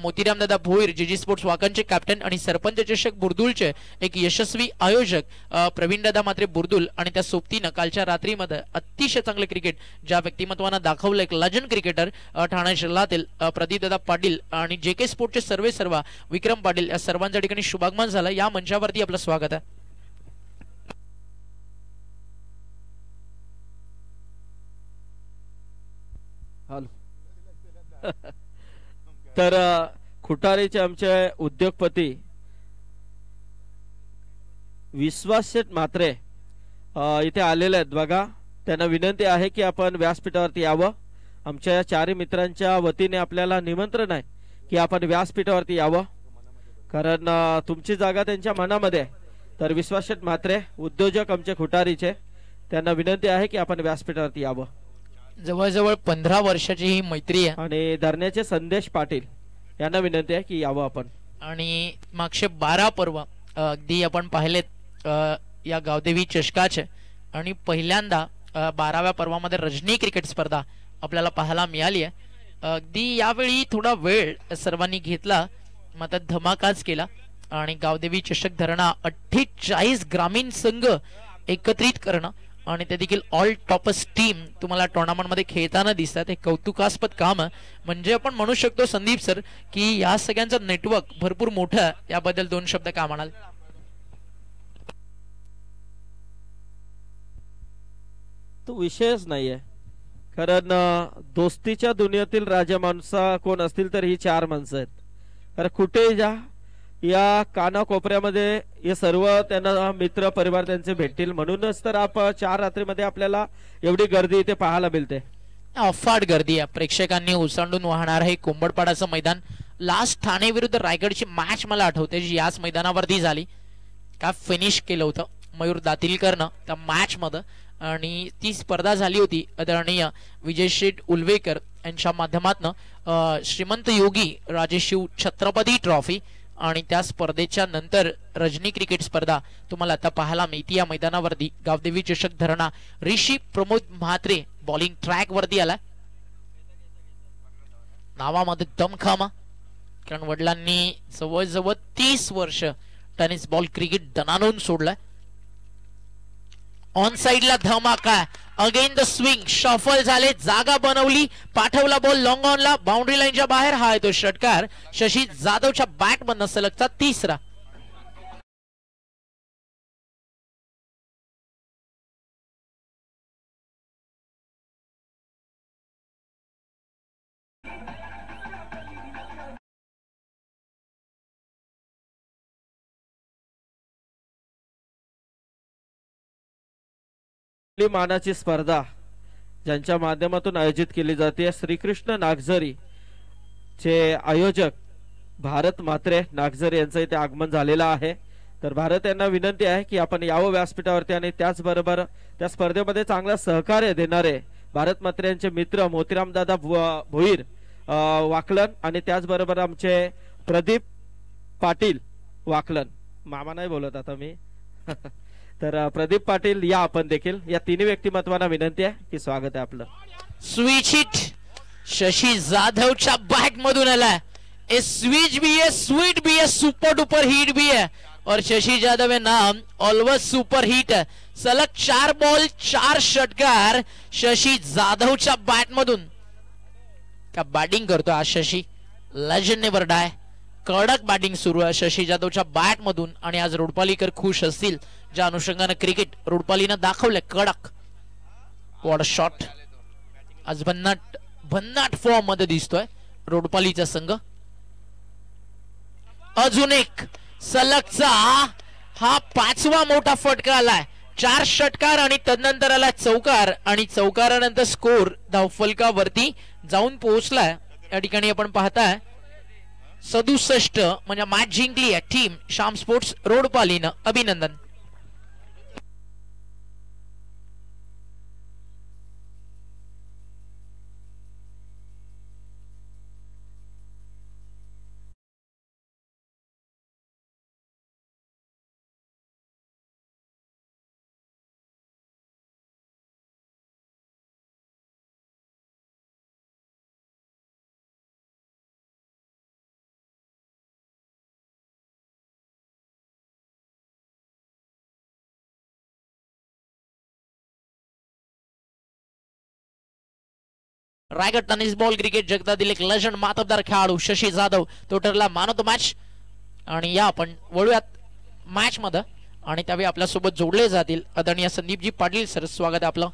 मोतीरामदादा भोईर जीजी स्पोर्ट्स वाकणचे कॅप्टन आणि सरपंच चषक बुर्दुलचे एक यशस्वी आयोजक प्रवीणदादा म्हात्रे बुर्दुल आणि त्या सोबतीनं कालच्या रात्रीमध्ये अतिशय चांगले क्रिकेट ज्या व्यक्तिमत्वानं दाखवलं एक लेजंड क्रिकेटर ठाणे जिल्ह्यातील प्रदीपदादा पाटील आणि जेके स्पोर्टचे सर्व विक्रम पाटील या सर्वांच्या ठिकाणी शुभागमन झालं. या मंचावरती आपलं स्वागत आहे. तर खुटारीचे आमचे उद्योगपती विश्वास शेठ म्हात्रे इथे आलेले आहेत बघा. त्यांना विनंती आहे की आपण व्यासपीठावरती यावं. आमच्या या चारही मित्रांच्या वतीने आपल्याला निमंत्रण आहे की आपण व्यासपीठावरती यावं, कारण तुमची जागा त्यांच्या मनामध्ये आहे. तर विश्वासशेठ म्हात्रे उद्योजक आमचे खुटारीचे, त्यांना विनंती आहे की आपण व्यासपीठावरती यावं. जवळजवळ 15 वर्षाची ही मैत्री आहे. आणि धरण्याचे संदेश पाटील यांना विनंती आहे की यावं आपण. आणि मागचे 12 पर्व अगदी आपण पाहिलेत या गावदेवी चषकाचे, आणि पहिल्यांदा 12व्या पर्वामध्ये रजनी क्रिकेट स्पर्धा आपल्याला पाहायला मिळाली आहे. अगदी यावेळी थोडा वेळ सर्वांनी घेतला, मात्र धमाकाच केला. आणि गावदेवी चषक धरणा 48 ग्रामीण संघ एकत्रित करणं आणि ते देखील ऑल टॉपर्स टीम तुम्हाला टुर्नामेंट मध्ये खेळताना दिसतात, हे कौतुकास्पद काम आहे. म्हणजे आपण म्हणू शकतो संदीप सर की या सगळ्यांचं नेटवर्क भरपूर मोठं आहे. याबद्दल 2 शब्द का म्हणाल? तो विषयच नाहीये, कारण दोस्तीच्या दुनियेतील राजा माणसा कोण असतील तर ही 4 माणसं आहेत. कारण कुठेही जा, या कानाकोपऱ्यामध्ये हे सर्व त्यांना मित्र परिवार त्यांचे भेटतील. म्हणूनच तर आपण 4 रात्रीमध्ये आपल्याला एवढी गर्दी इथे पाहायला मिळते. अफाट गर्दी आहे. प्रेक्षकांनी ओसांडून वाहणार हे कोंबडपाडाचं मैदान. लास्ट ठाणे विरुद्ध रायगडची मॅच मला आठवते, जी याच मैदानावरती झाली. का फिनिश केलं होतं मयूर दातीलकरनं त्या मॅच मध्ये, आणि ती स्पर्धा झाली होती आदरणीय विजयशेठ उलवेकर यांच्या माध्यमातून श्रीमंत योगी राजेशिव छत्रपती ट्रॉफी. आणि त्या स्पर्धेच्या नंतर रजनी क्रिकेट स्पर्धा तुम्हाला आता पाहायला मिळते या मैदानावरती. गावदेवी चषक धरणा ऋषी प्रमोद म्हात्रे बॉलिंग ट्रॅक वरती आला. नावामध्ये दमखामा, कारण वडिलांनी जवळजवळ 30 वर्ष टेनिस बॉल क्रिकेट दणानून सोडलाय. ऑन साइडला धमाका, अगेन द स्विंग, शफल झाले, जागा बनवली, पाठवला बॉल लॉंग ऑनला, बाउंड्री लाईनच्या बाहेर. हा आहे तो षटकार शशी जाधवच्या बॅट मधनं सलगचा 3रा. मानाची स्पर्धा ज्यांच्या माध्यमातून आयोजित केली जाते, श्रीकृष्ण नागझरी चे आयोजक भारत म्हात्रे नागझरी यांचं इथे आगमन झालेलं आहे. तर भारत यांना विनंती आहे की आपण यावं व्यासपीठावरती. आणि त्याचबरोबर त्या स्पर्धेमध्ये चांगला सहकार्य देणारे भारत म्हात्रे यांचे मित्र मोतीराम दादा भोईर वाकलन, आणि त्याचबरोबर आमचे प्रदीप पाटील वाकलन, मामा नाही बोलत आता मी तर प्रदीप पाटील या आपण देखील. या 3 व्यक्तिमत्वांना विनंती आहे की स्वागत आहे आपलं. स्विच हिट शशी जाधवच्या बॅट मधून आला. ए स्विच भी है, स्वीट भी है, सुपर डुपर हिट भी है. और शशी जाधव है नाम ऑलवेज सुपर हिट है. सलग 4 बॉल 4 षटकार शशी जाधवच्या बॅट मधून. का बॅटिंग करतो आज शशी, लेजेंड नेवर डाय. कडक बॅटिंग सुरू आहे शशी जाधवच्या बॅट मधून. आणि आज रोडपालीकर खुश असतील ज्या अनुषंगाने क्रिकेट रोडपालीनं दाखवले कडक. What a shot. आज भन्नाट फॉर्म मध्ये दिसतोय रोडपालीचा संघ. अजून एक सलगचा हा 5वा मोठा फटका आलाय. 4 षटकार आणि तदनंतर आला चौकार, आणि चौकारानंतर स्कोर धावफलकावरती जाऊन पोहोचलाय. या ठिकाणी आपण पाहताय 67 म्हणजे मॅच जिंकली आहे टीम श्याम स्पोर्ट्स रोडपालीनं. अभिनंदन. रायगड टेनिस बॉल क्रिकेट जगतातील एक लेजंड मातबदार खेळाडू शशी जाधव तो ठरला मॅन ऑफ द मॅच. आणि या आपण वळूयात मॅच मध्ये, आणि त्यावेळी आपल्या सोबत जोडले जातील आदरणीय संदीपजी पाटील सर. स्वागत आहे आपलं.